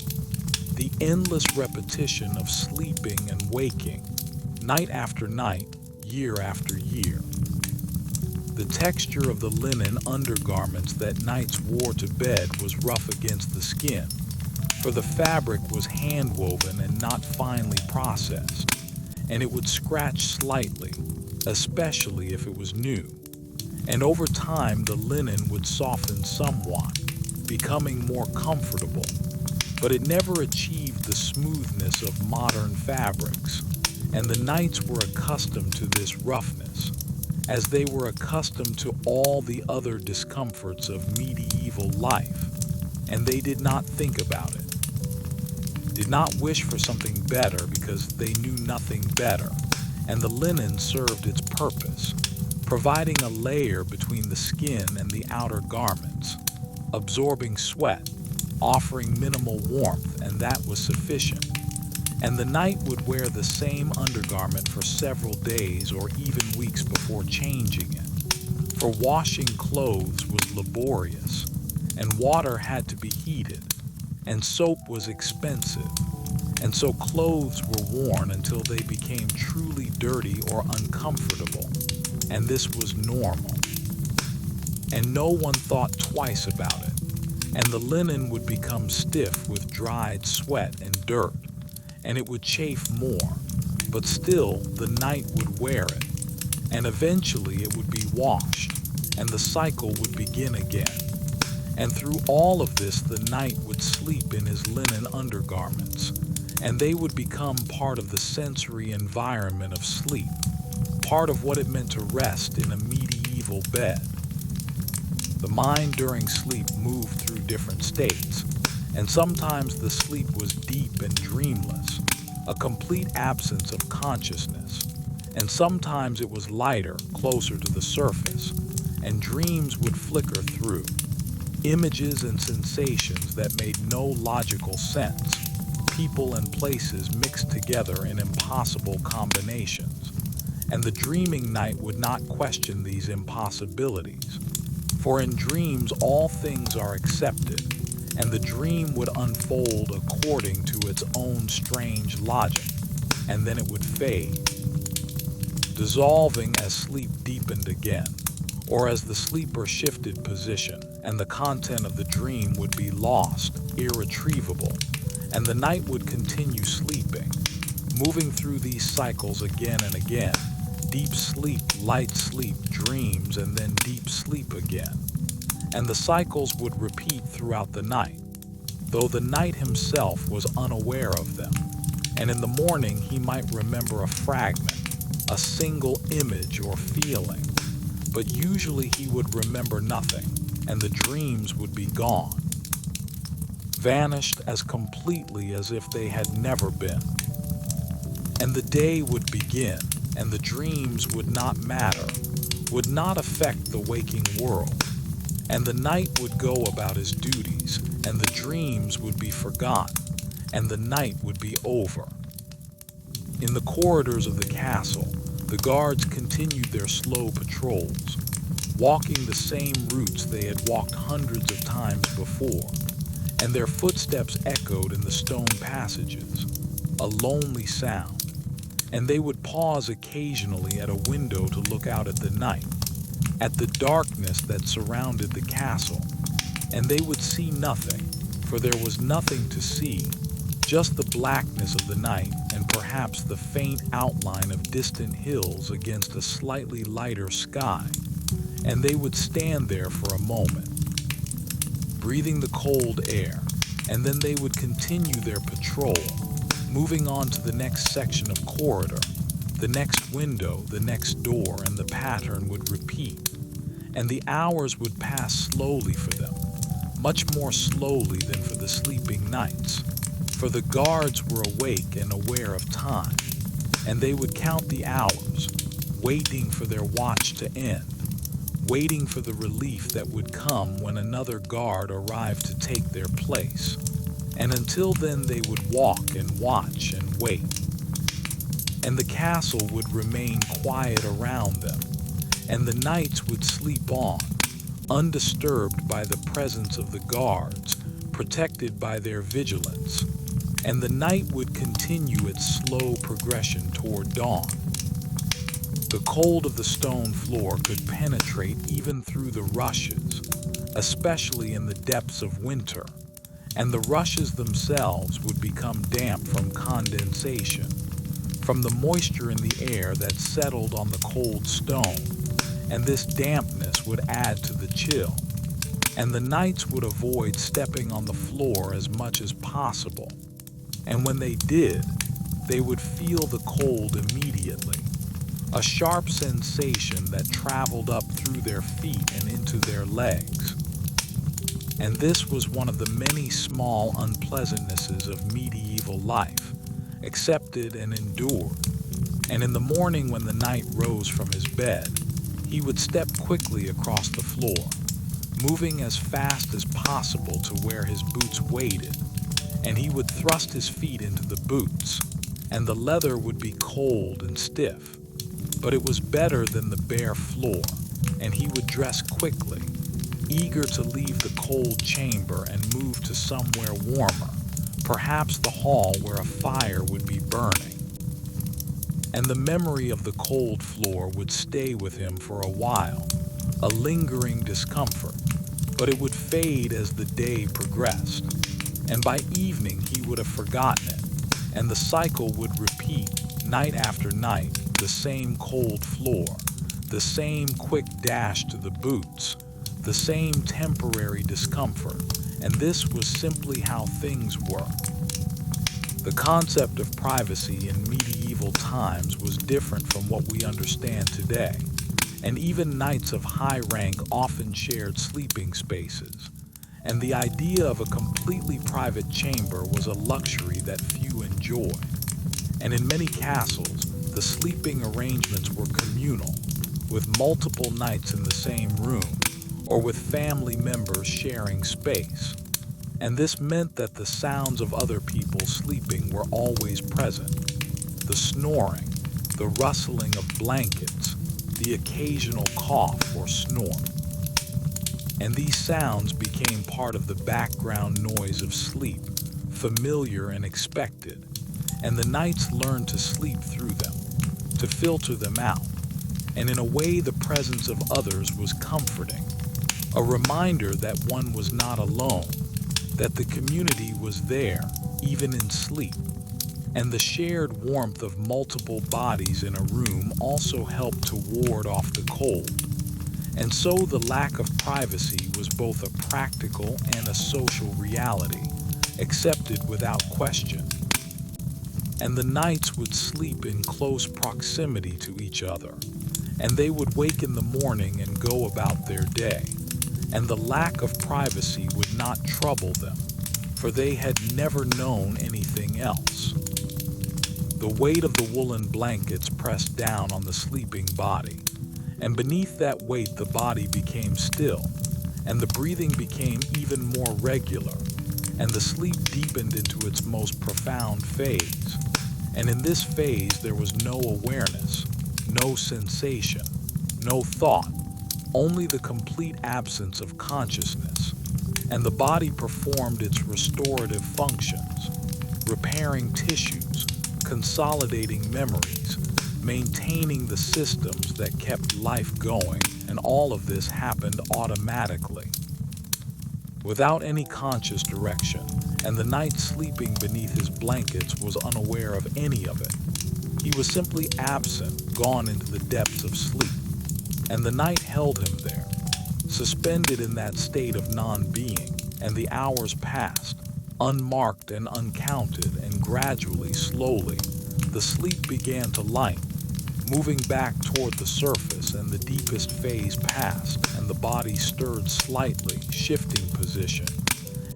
Speaker 1: the endless repetition of sleeping and waking, night after night, year after year. The texture of the linen undergarments that knights wore to bed was rough against the skin, for the fabric was hand-woven and not finely processed, and it would scratch slightly, especially if it was new. And over time the linen would soften somewhat, becoming more comfortable, but it never achieved the smoothness of modern fabrics, and the knights were accustomed to this roughness, as they were accustomed to all the other discomforts of medieval life, and they did not think about it, did not wish for something better because they knew nothing better, and the linen served its purpose, providing a layer between the skin and the outer garments, absorbing sweat, offering minimal warmth, and that was sufficient. And the knight would wear the same undergarment for several days or even weeks before changing it. For washing clothes was laborious, and water had to be heated, and soap was expensive, and so clothes were worn until they became truly dirty or uncomfortable, and this was normal. And no one thought twice about it, and the linen would become stiff with dried sweat and dirt, and it would chafe more, but still the knight would wear it, and eventually it would be washed, and the cycle would begin again. And through all of this the knight would sleep in his linen undergarments, and they would become part of the sensory environment of sleep, part of what it meant to rest in a medieval bed. The mind during sleep moved through different states, and sometimes the sleep was deep and dreamless, a complete absence of consciousness, and sometimes it was lighter, closer to the surface, and dreams would flicker through, images and sensations that made no logical sense, people and places mixed together in impossible combinations, and the dreaming knight would not question these impossibilities, for in dreams all things are accepted, and the dream would unfold according to its own strange logic, and then it would fade, dissolving as sleep deepened again, or as the sleeper shifted position, and the content of the dream would be lost, irretrievable, and the knight would continue sleeping, moving through these cycles again and again, deep sleep, light sleep, dreams, and then deep sleep again. And the cycles would repeat throughout the night, though the knight himself was unaware of them, and in the morning he might remember a fragment, a single image or feeling, but usually he would remember nothing, and the dreams would be gone, vanished as completely as if they had never been. And the day would begin, and the dreams would not matter, would not affect the waking world, and the knight would go about his duties, and the dreams would be forgotten, and the night would be over. In the corridors of the castle, the guards continued their slow patrols, walking the same routes they had walked hundreds of times before, and their footsteps echoed in the stone passages, a lonely sound, and they would pause occasionally at a window to look out at the night, at the darkness that surrounded the castle, and they would see nothing, for there was nothing to see, just the blackness of the night and perhaps the faint outline of distant hills against a slightly lighter sky, and they would stand there for a moment, breathing the cold air, and then they would continue their patrol, moving on to the next section of corridor, the next window, the next door, and the pattern would repeat, and the hours would pass slowly for them, much more slowly than for the sleeping knights, for the guards were awake and aware of time, and they would count the hours, waiting for their watch to end, waiting for the relief that would come when another guard arrived to take their place, and until then they would walk and watch and wait. And the castle would remain quiet around them, and the knights would sleep on, undisturbed by the presence of the guards, protected by their vigilance, and the night would continue its slow progression toward dawn. The cold of the stone floor could penetrate even through the rushes, especially in the depths of winter, and the rushes themselves would become damp from condensation, from the moisture in the air that settled on the cold stone, and this dampness would add to the chill. and the knights would avoid stepping on the floor as much as possible. And when they did, they would feel the cold immediately, a sharp sensation that traveled up through their feet and into their legs. And this was one of the many small unpleasantnesses of medieval life, accepted and endured. And in the morning when the knight rose from his bed, he would step quickly across the floor, moving as fast as possible to where his boots waited, and he would thrust his feet into the boots, and the leather would be cold and stiff. But it was better than the bare floor, and he would dress quickly, eager to leave the cold chamber and move to somewhere warmer, perhaps the hall where a fire would be burning. And the memory of the cold floor would stay with him for a while, a lingering discomfort, but it would fade as the day progressed, and by evening he would have forgotten it, and the cycle would repeat night after night, the same cold floor, the same quick dash to the boots, the same temporary discomfort, and this was simply how things were. The concept of privacy in medieval times was different from what we understand today, and even knights of high rank often shared sleeping spaces, and the idea of a completely private chamber was a luxury that few enjoyed. And in many castles, the sleeping arrangements were communal, with multiple knights in the same room, or with family members sharing space. And this meant that the sounds of other people sleeping were always present. The snoring, the rustling of blankets, the occasional cough or snore. And these sounds became part of the background noise of sleep, familiar and expected. And the knights learned to sleep through them, to filter them out. And in a way, the presence of others was comforting, a reminder that one was not alone, that the community was there, even in sleep. And the shared warmth of multiple bodies in a room also helped to ward off the cold. And so the lack of privacy was both a practical and a social reality, accepted without question. And the knights would sleep in close proximity to each other, and they would wake in the morning and go about their day. And the lack of privacy would not trouble them, for they had never known anything else. The weight of the woolen blankets pressed down on the sleeping body, and beneath that weight the body became still, and the breathing became even more regular, and the sleep deepened into its most profound phase. And in this phase there was no awareness, no sensation, no thought, only the complete absence of consciousness, and the body performed its restorative functions, repairing tissues, consolidating memories, maintaining the systems that kept life going, and all of this happened automatically, without any conscious direction, and the knight sleeping beneath his blankets was unaware of any of it. He was simply absent, gone into the depths of sleep, and the knight held him there, suspended in that state of non-being, and the hours passed, unmarked and uncounted, and gradually, slowly, the sleep began to lighten, moving back toward the surface, and the deepest phase passed, and the body stirred slightly, shifting position,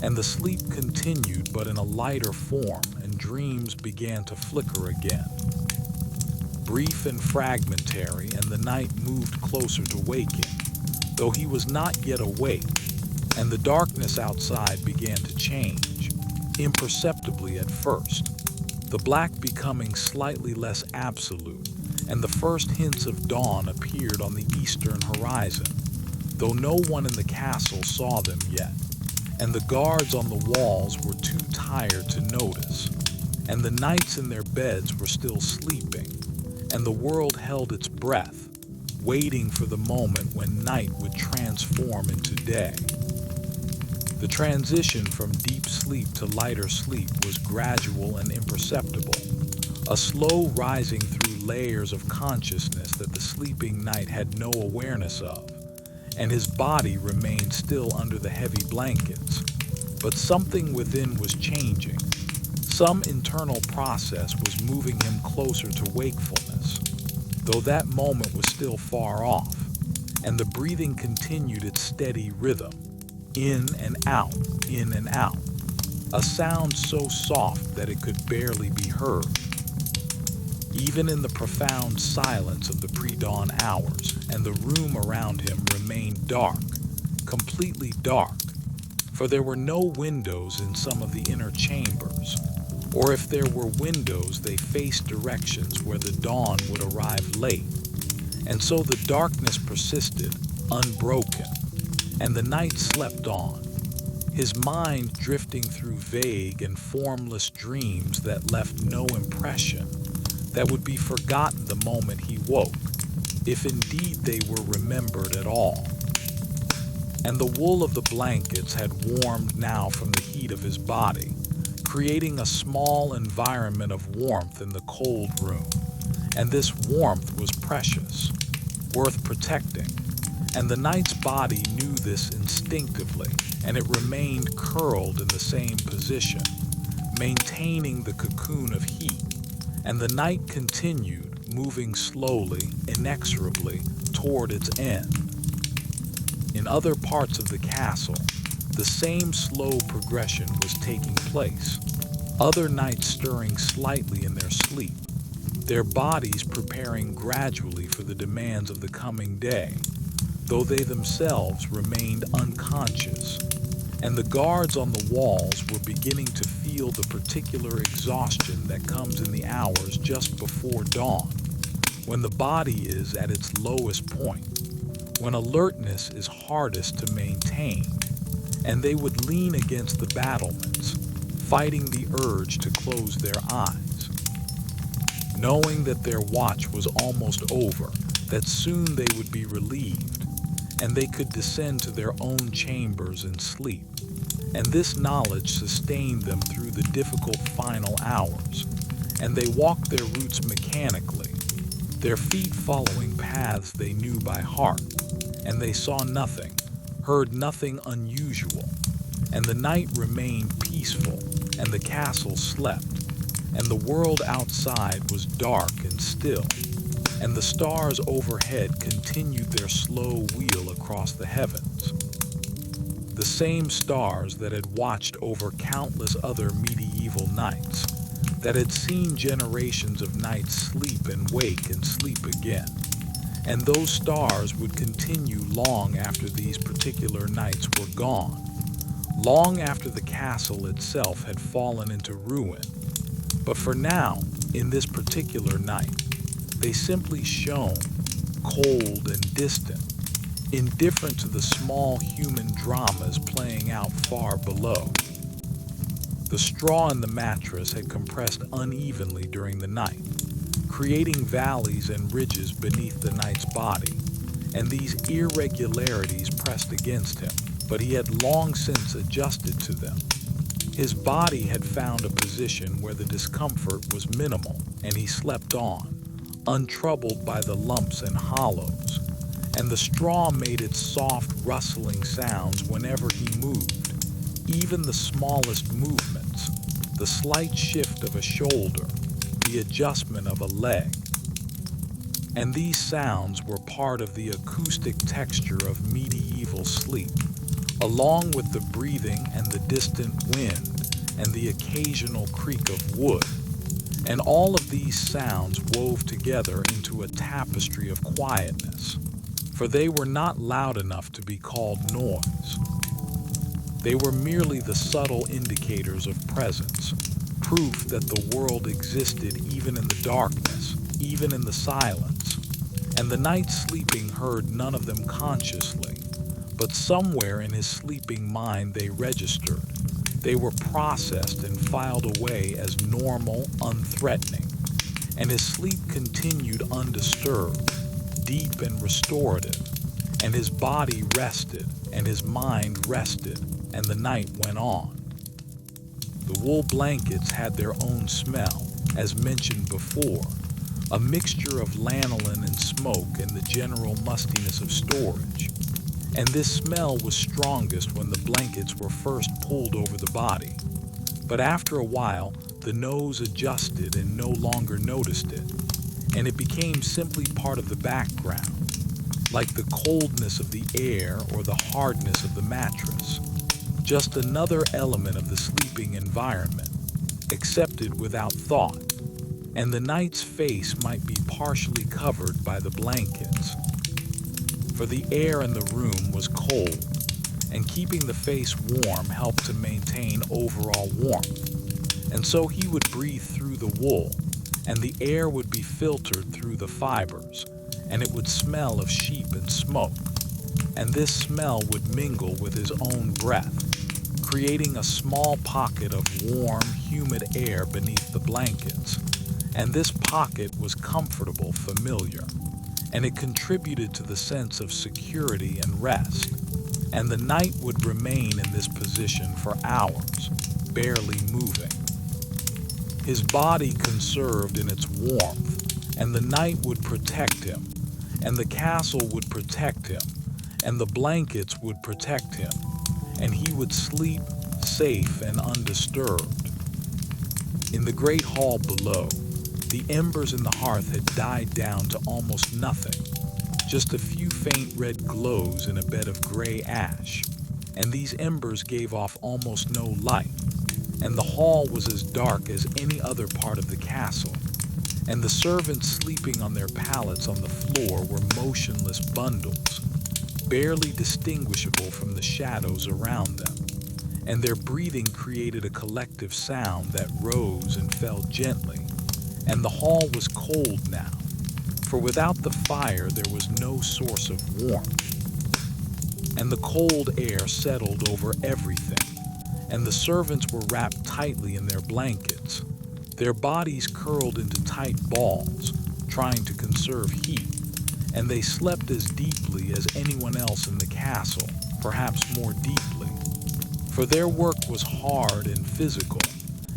Speaker 1: and the sleep continued but in a lighter form, and dreams began to flicker again. Brief and fragmentary, and the knight moved closer to waking, though he was not yet awake, and the darkness outside began to change, imperceptibly at first, the black becoming slightly less absolute, and the first hints of dawn appeared on the eastern horizon, though no one in the castle saw them yet, and the guards on the walls were too tired to notice, and the knights in their beds were still sleeping, and the world held its breath, waiting for the moment when night would transform into day. The transition from deep sleep to lighter sleep was gradual and imperceptible, a slow rising through layers of consciousness that the sleeping knight had no awareness of, and his body remained still under the heavy blankets. But something within was changing. Some internal process was moving him closer to wakefulness, though that moment was still far off, and the breathing continued its steady rhythm, in and out, in and out, a sound so soft that it could barely be heard. Even in the profound silence of the pre-dawn hours, and the room around him remained dark, completely dark, for there were no windows in some of the inner chambers, or if there were windows, they faced directions where the dawn would arrive late. And so the darkness persisted, unbroken, and the night slept on, his mind drifting through vague and formless dreams that left no impression, that would be forgotten the moment he woke, if indeed they were remembered at all. And the wool of the blankets had warmed now from the heat of his body, creating a small environment of warmth in the cold room. And this warmth was precious, worth protecting. And the knight's body knew this instinctively, and it remained curled in the same position, maintaining the cocoon of heat. And the night continued, moving slowly, inexorably, toward its end. In other parts of the castle, the same slow progression was taking place, other knights stirring slightly in their sleep, their bodies preparing gradually for the demands of the coming day, though they themselves remained unconscious, and the guards on the walls were beginning to feel the particular exhaustion that comes in the hours just before dawn, when the body is at its lowest point, when alertness is hardest to maintain, and they would lean against the battlements, fighting the urge to close their eyes, knowing that their watch was almost over, that soon they would be relieved, and they could descend to their own chambers and sleep. And this knowledge sustained them through the difficult final hours, and they walked their routes mechanically, their feet following paths they knew by heart, and they saw nothing, heard nothing unusual, and the night remained peaceful, and the castle slept, and the world outside was dark and still, and the stars overhead continued their slow wheel across the heavens. The same stars that had watched over countless other medieval nights, that had seen generations of nights sleep and wake and sleep again. And those stars would continue long after these particular nights were gone, long after the castle itself had fallen into ruin. But for now, in this particular night, they simply shone, cold and distant, indifferent to the small human dramas playing out far below. The straw in the mattress had compressed unevenly during the night, creating valleys and ridges beneath the knight's body, and these irregularities pressed against him, but he had long since adjusted to them. His body had found a position where the discomfort was minimal, and he slept on, untroubled by the lumps and hollows, and the straw made its soft, rustling sounds whenever he moved, even the smallest movements, the slight shift of a shoulder, the adjustment of a leg. And these sounds were part of the acoustic texture of medieval sleep, along with the breathing and the distant wind and the occasional creak of wood. And all of these sounds wove together into a tapestry of quietness, for they were not loud enough to be called noise. They were merely the subtle indicators of presence, proof that the world existed even in the darkness, even in the silence. And the knight sleeping heard none of them consciously, but somewhere in his sleeping mind they registered. They were processed and filed away as normal, unthreatening, and his sleep continued undisturbed, deep and restorative, and his body rested, and his mind rested, and the night went on. The wool blankets had their own smell, as mentioned before, a mixture of lanolin and smoke and the general mustiness of storage. and this smell was strongest when the blankets were first pulled over the body. But after a while, the nose adjusted and no longer noticed it, and it became simply part of the background, like the coldness of the air or the hardness of the mattress, just another element of the sleeping environment, accepted without thought, and the night's face might be partially covered by the blankets. For the air in the room was cold, and keeping the face warm helped to maintain overall warmth, and so he would breathe through the wool, and the air would be filtered through the fibers, and it would smell of sheep and smoke, and this smell would mingle with his own breath, creating a small pocket of warm, humid air beneath the blankets, and this pocket was comfortable, familiar, and it contributed to the sense of security and rest, and the night would remain in this position for hours, barely moving. His body conserved in its warmth, and the night would protect him, and the castle would protect him, and the blankets would protect him, and he would sleep safe and undisturbed. In the great hall below, the embers in the hearth had died down to almost nothing, just a few faint red glows in a bed of gray ash, and these embers gave off almost no light, and the hall was as dark as any other part of the castle, and the servants sleeping on their pallets on the floor were motionless bundles, barely distinguishable from the shadows around them, and their breathing created a collective sound that rose and fell gently, and the hall was cold now, for without the fire there was no source of warmth, and the cold air settled over everything, and the servants were wrapped tightly in their blankets, their bodies curled into tight balls, trying to conserve heat, and they slept as deeply as anyone else in the castle, perhaps more deeply, for their work was hard and physical,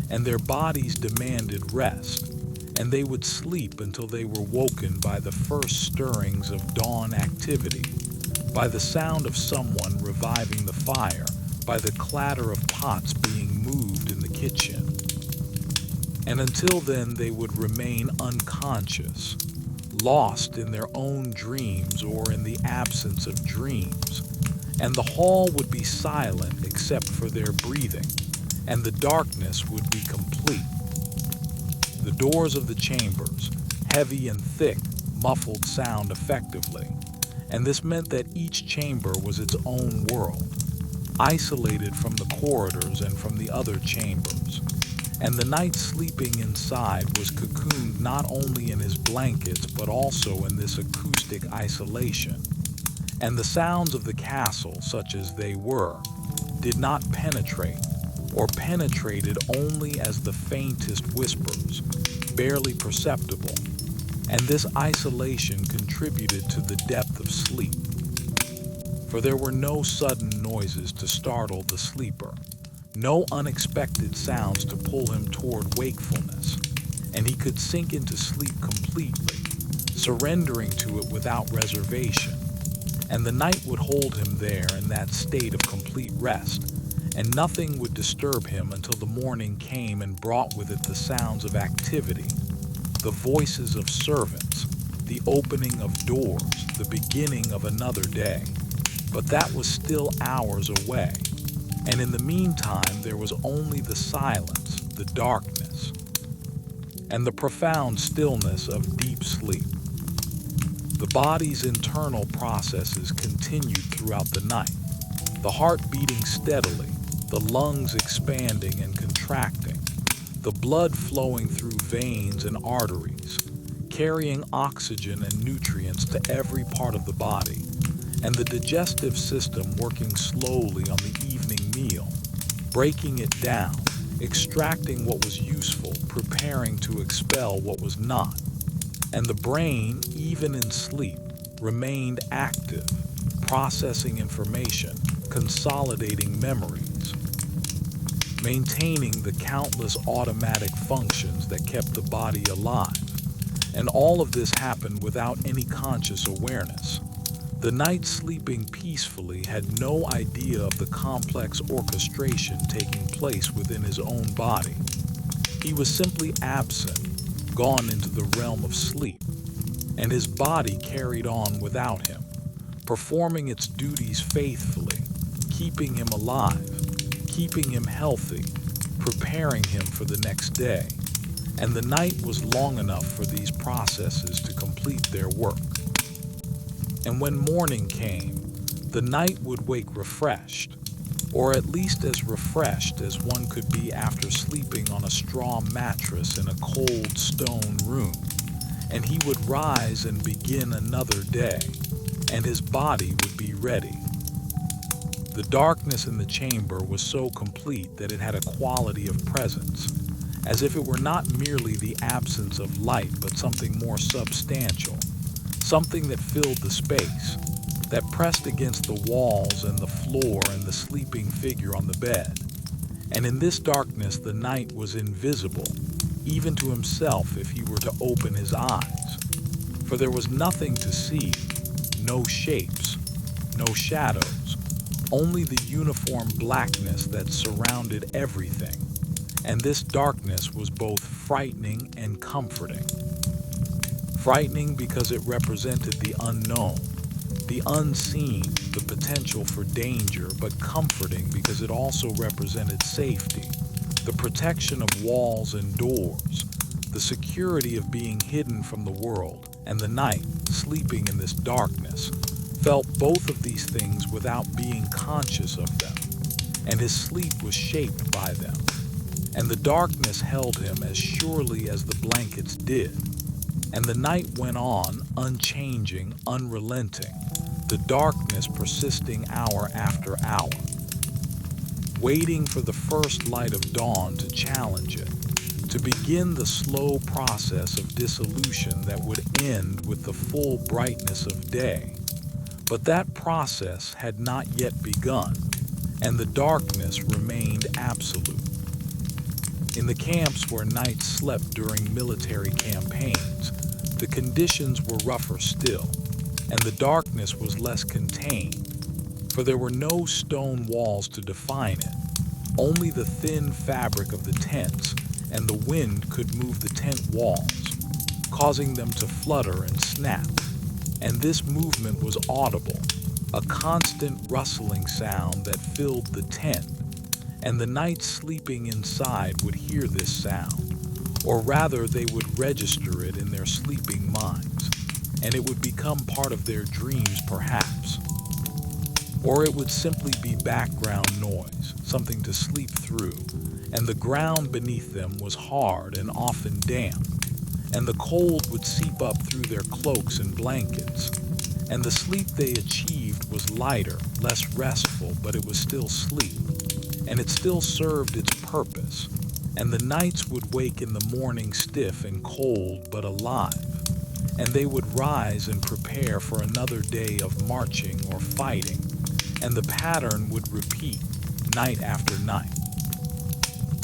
Speaker 1: and their bodies demanded rest, and they would sleep until they were woken by the first stirrings of dawn activity, by the sound of someone reviving the fire, by the clatter of pots being moved in the kitchen. And until then they would remain unconscious, lost in their own dreams or in the absence of dreams, and the hall would be silent except for their breathing, and the darkness would be complete. The doors of the chambers, heavy and thick, muffled sound effectively, and this meant that each chamber was its own world, isolated from the corridors and from the other chambers, and the night sleeping inside was cocooned not only in his blankets but also in this acoustic isolation, and the sounds of the castle, such as they were, did not penetrate, or penetrated only as the faintest whispers, barely perceptible, and this isolation contributed to the depth of sleep, for there were no sudden noises to startle the sleeper, no unexpected sounds to pull him toward wakefulness, and he could sink into sleep completely, surrendering to it without reservation, and the night would hold him there in that state of complete rest, and nothing would disturb him until the morning came and brought with it the sounds of activity, the voices of servants, the opening of doors, the beginning of another day. But that was still hours away, and in the meantime there was only the silence, the darkness, and the profound stillness of deep sleep. The body's internal processes continued throughout the night, the heart beating steadily, the lungs expanding and contracting, the blood flowing through veins and arteries, carrying oxygen and nutrients to every part of the body, and the digestive system working slowly on the evening meal, breaking it down, extracting what was useful, preparing to expel what was not. And the brain, even in sleep, remained active, processing information, consolidating memories, maintaining the countless automatic functions that kept the body alive. And all of this happened without any conscious awareness. The knight sleeping peacefully had no idea of the complex orchestration taking place within his own body. He was simply absent, gone into the realm of sleep, and his body carried on without him, performing its duties faithfully, keeping him alive, keeping him healthy, preparing him for the next day. And the night was long enough for these processes to complete their work. And when morning came, the knight would wake refreshed, or at least as refreshed as one could be after sleeping on a straw mattress in a cold stone room, and he would rise and begin another day, and his body would be ready. The darkness in the chamber was so complete that it had a quality of presence, as if it were not merely the absence of light but something more substantial, something that filled the space, that pressed against the walls and the floor and the sleeping figure on the bed. And in this darkness the knight was invisible, even to himself if he were to open his eyes, for there was nothing to see, no shapes, no shadows, only the uniform blackness that surrounded everything. And this darkness was both frightening and comforting. Frightening because it represented the unknown, the unseen, the potential for danger, but comforting because it also represented safety, the protection of walls and doors, the security of being hidden from the world. And the knight, sleeping in this darkness, felt both of these things without being conscious of them, and his sleep was shaped by them. And the darkness held him as surely as the blankets did. And the night went on, unchanging, unrelenting, the darkness persisting hour after hour, waiting for the first light of dawn to challenge it, to begin the slow process of dissolution that would end with the full brightness of day. But that process had not yet begun, and the darkness remained absolute. In the camps where knights slept during military campaigns, the conditions were rougher still, and the darkness was less contained, for there were no stone walls to define it, only the thin fabric of the tents, and the wind could move the tent walls, causing them to flutter and snap. And this movement was audible, a constant rustling sound that filled the tent, and the knights sleeping inside would hear this sound, or rather they would register it in their sleeping minds, and it would become part of their dreams perhaps. Or it would simply be background noise, something to sleep through, and the ground beneath them was hard and often damp, and the cold would seep up through their cloaks and blankets, and the sleep they achieved was lighter, less restful, but it was still sleep, and it still served its purpose, and the knights would wake in the morning stiff and cold but alive, and they would rise and prepare for another day of marching or fighting, and the pattern would repeat night after night,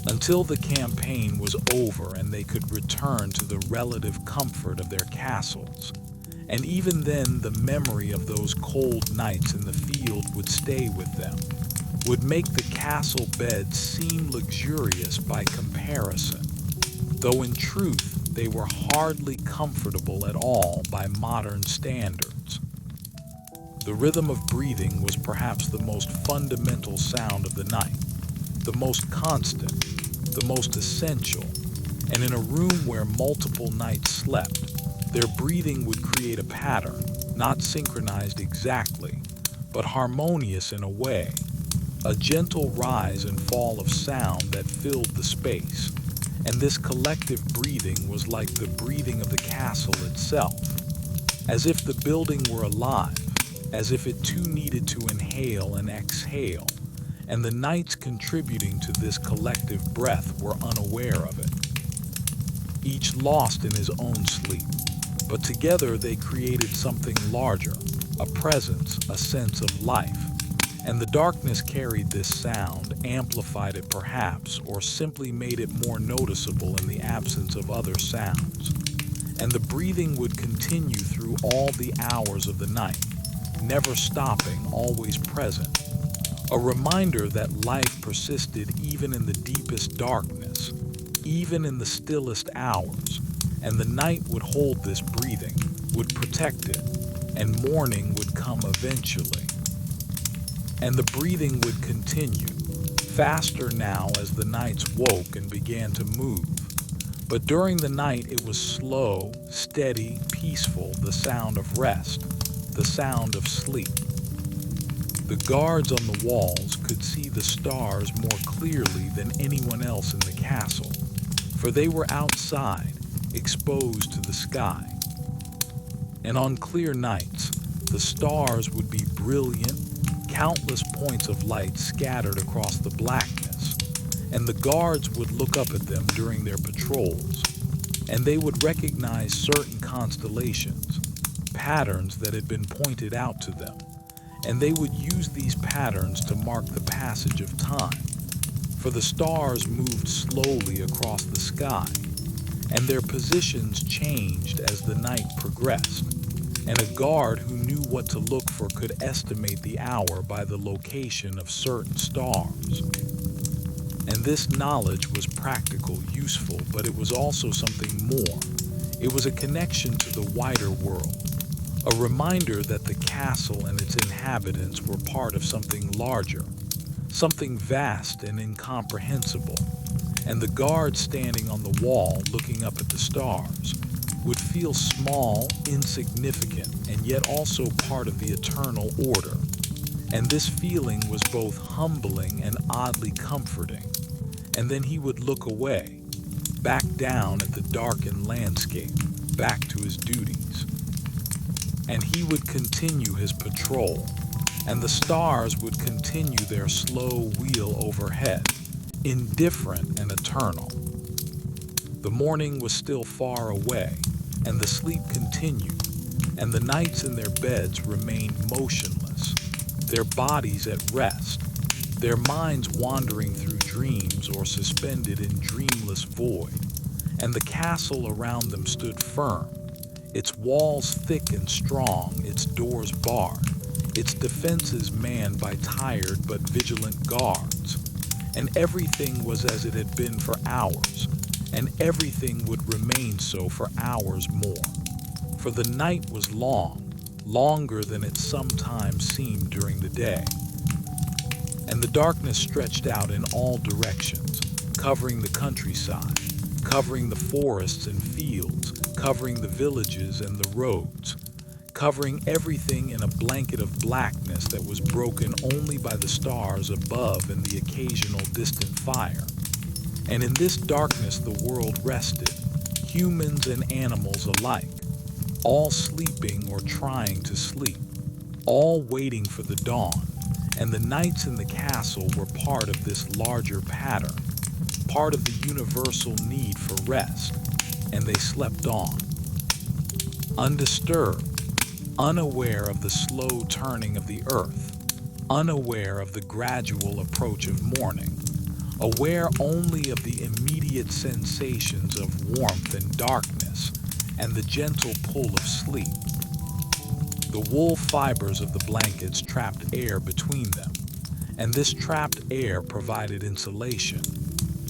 Speaker 1: until the campaign was over and they could return to the relative comfort of their castles. And even then, the memory of those cold nights in the field would stay with them, would make the castle beds seem luxurious by comparison, though in truth they were hardly comfortable at all by modern standards. The rhythm of breathing was perhaps the most fundamental sound of the night, the most constant, the most essential, and in a room where multiple knights slept, their breathing would create a pattern, not synchronized exactly, but harmonious in a way, a gentle rise and fall of sound that filled the space, and this collective breathing was like the breathing of the castle itself, as if the building were alive, as if it too needed to inhale and exhale, and the knights contributing to this collective breath were unaware of it, each lost in his own sleep, but together they created something larger, a presence, a sense of life. And the darkness carried this sound, amplified it perhaps, or simply made it more noticeable in the absence of other sounds. And the breathing would continue through all the hours of the night, never stopping, always present. A reminder that life persisted even in the deepest darkness, even in the stillest hours, and the night would hold this breathing, would protect it, and morning would come eventually. And the breathing would continue, faster now as the nights woke and began to move. But during the night it was slow, steady, peaceful, the sound of rest, the sound of sleep. The guards on the walls could see the stars more clearly than anyone else in the castle, for they were outside, exposed to the sky. And on clear nights, the stars would be brilliant, countless points of light scattered across the blackness, and the guards would look up at them during their patrols, and they would recognize certain constellations, patterns that had been pointed out to them, and they would use these patterns to mark the passage of time, for the stars moved slowly across the sky, and their positions changed as the night progressed, and a guard who knew what to look for could estimate the hour by the location of certain stars. And this knowledge was practical, useful, but it was also something more. It was a connection to the wider world, a reminder that the castle and its inhabitants were part of something larger, something vast and incomprehensible. And the guard standing on the wall looking up at the stars would feel small, insignificant, and yet also part of the eternal order. And this feeling was both humbling and oddly comforting. And then he would look away, back down at the darkened landscape, back to his duties. And he would continue his patrol, and the stars would continue their slow wheel overhead, indifferent and eternal. The morning was still far away, and the sleep continued, and the nights in their beds remained motionless, their bodies at rest, their minds wandering through dreams or suspended in dreamless void, and the castle around them stood firm, its walls thick and strong, its doors barred, its defenses manned by tired but vigilant guards, and everything was as it had been for hours, and everything would remain so for hours more. For the night was long, longer than it sometimes seemed during the day. And the darkness stretched out in all directions, covering the countryside, covering the forests and fields, covering the villages and the roads, covering everything in a blanket of blackness that was broken only by the stars above and the occasional distant fire. And in this darkness the world rested, humans and animals alike, all sleeping or trying to sleep, all waiting for the dawn, and the nights in the castle were part of this larger pattern, part of the universal need for rest, and they slept on. Undisturbed, unaware of the slow turning of the earth, unaware of the gradual approach of morning, aware only of the immediate sensations of warmth and darkness and the gentle pull of sleep. The wool fibers of the blankets trapped air between them, and this trapped air provided insulation,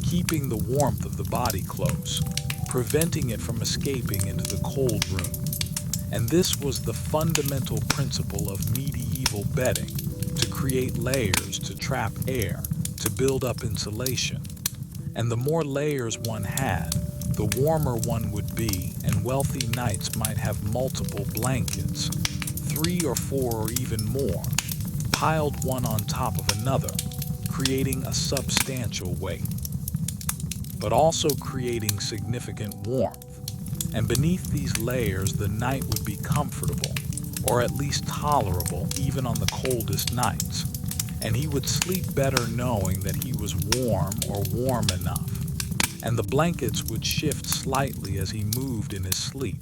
Speaker 1: keeping the warmth of the body close, preventing it from escaping into the cold room. And this was the fundamental principle of medieval bedding, to create layers to trap air, to build up insulation. And the more layers one had, the warmer one would be, and wealthy nights might have multiple blankets, 3 or 4 or even more, piled one on top of another, creating a substantial weight, but also creating significant warmth. And beneath these layers the night would be comfortable, or at least tolerable even on the coldest nights, and he would sleep better knowing that he was warm or warm enough, and the blankets would shift slightly as he moved in his sleep,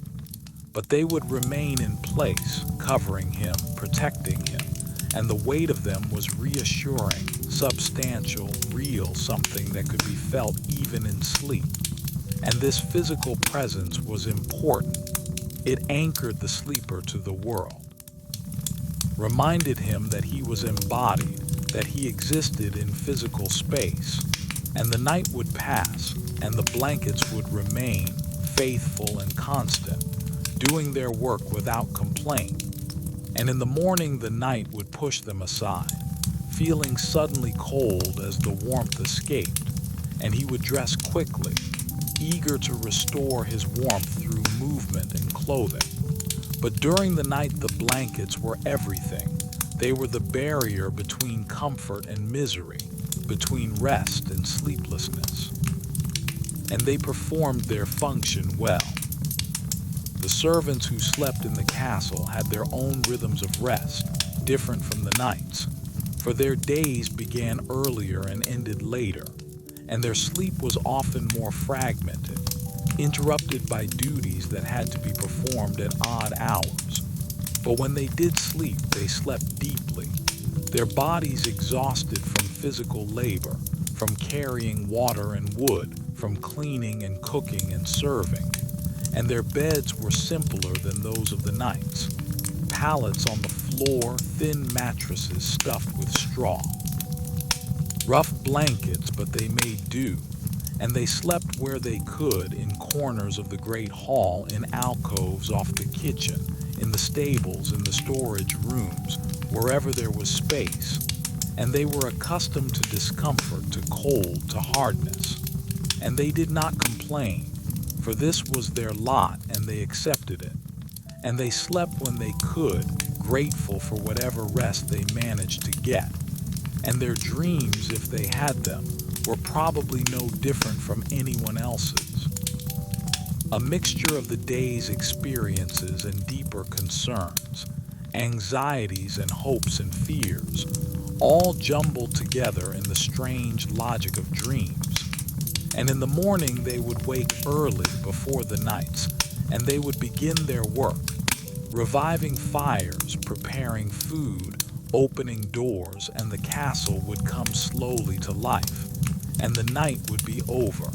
Speaker 1: but they would remain in place, covering him, protecting him, and the weight of them was reassuring, substantial, real, something that could be felt even in sleep. And this physical presence was important. It anchored the sleeper to the world. reminded him that he was embodied, that he existed in physical space. And the night would pass, and the blankets would remain faithful and constant, doing their work without complaint. And in the morning, the night would push them aside, feeling suddenly cold as the warmth escaped, and he would dress quickly, eager to restore his warmth through movement and clothing. But during the night, the blankets were everything. They were the barrier between comfort and misery, between rest and sleeplessness. And they performed their function well. The servants who slept in the castle had their own rhythms of rest, different from the knights, for their days began earlier and ended later, and their sleep was often more fragmented, interrupted by duties that had to be performed at odd hours. But when they did sleep, they slept deeply, their bodies exhausted from physical labor, from carrying water and wood, from cleaning and cooking and serving. And their beds were simpler than those of the knights, pallets on the floor, thin mattresses stuffed with straw. Rough blankets, but they made do, and they slept where they could, in corners of the great hall, in alcoves off the kitchen, in the stables, in the storage rooms, wherever there was space. And they were accustomed to discomfort, to cold, to hardness. And they did not complain, for this was their lot, and they accepted it. And they slept when they could, grateful for whatever rest they managed to get. And their dreams, if they had them, were probably no different from anyone else's. A mixture of the day's experiences and deeper concerns, anxieties and hopes and fears, all jumbled together in the strange logic of dreams. And in the morning they would wake early before the knights, and they would begin their work, reviving fires, preparing food, opening doors, and the castle would come slowly to life, and the night would be over,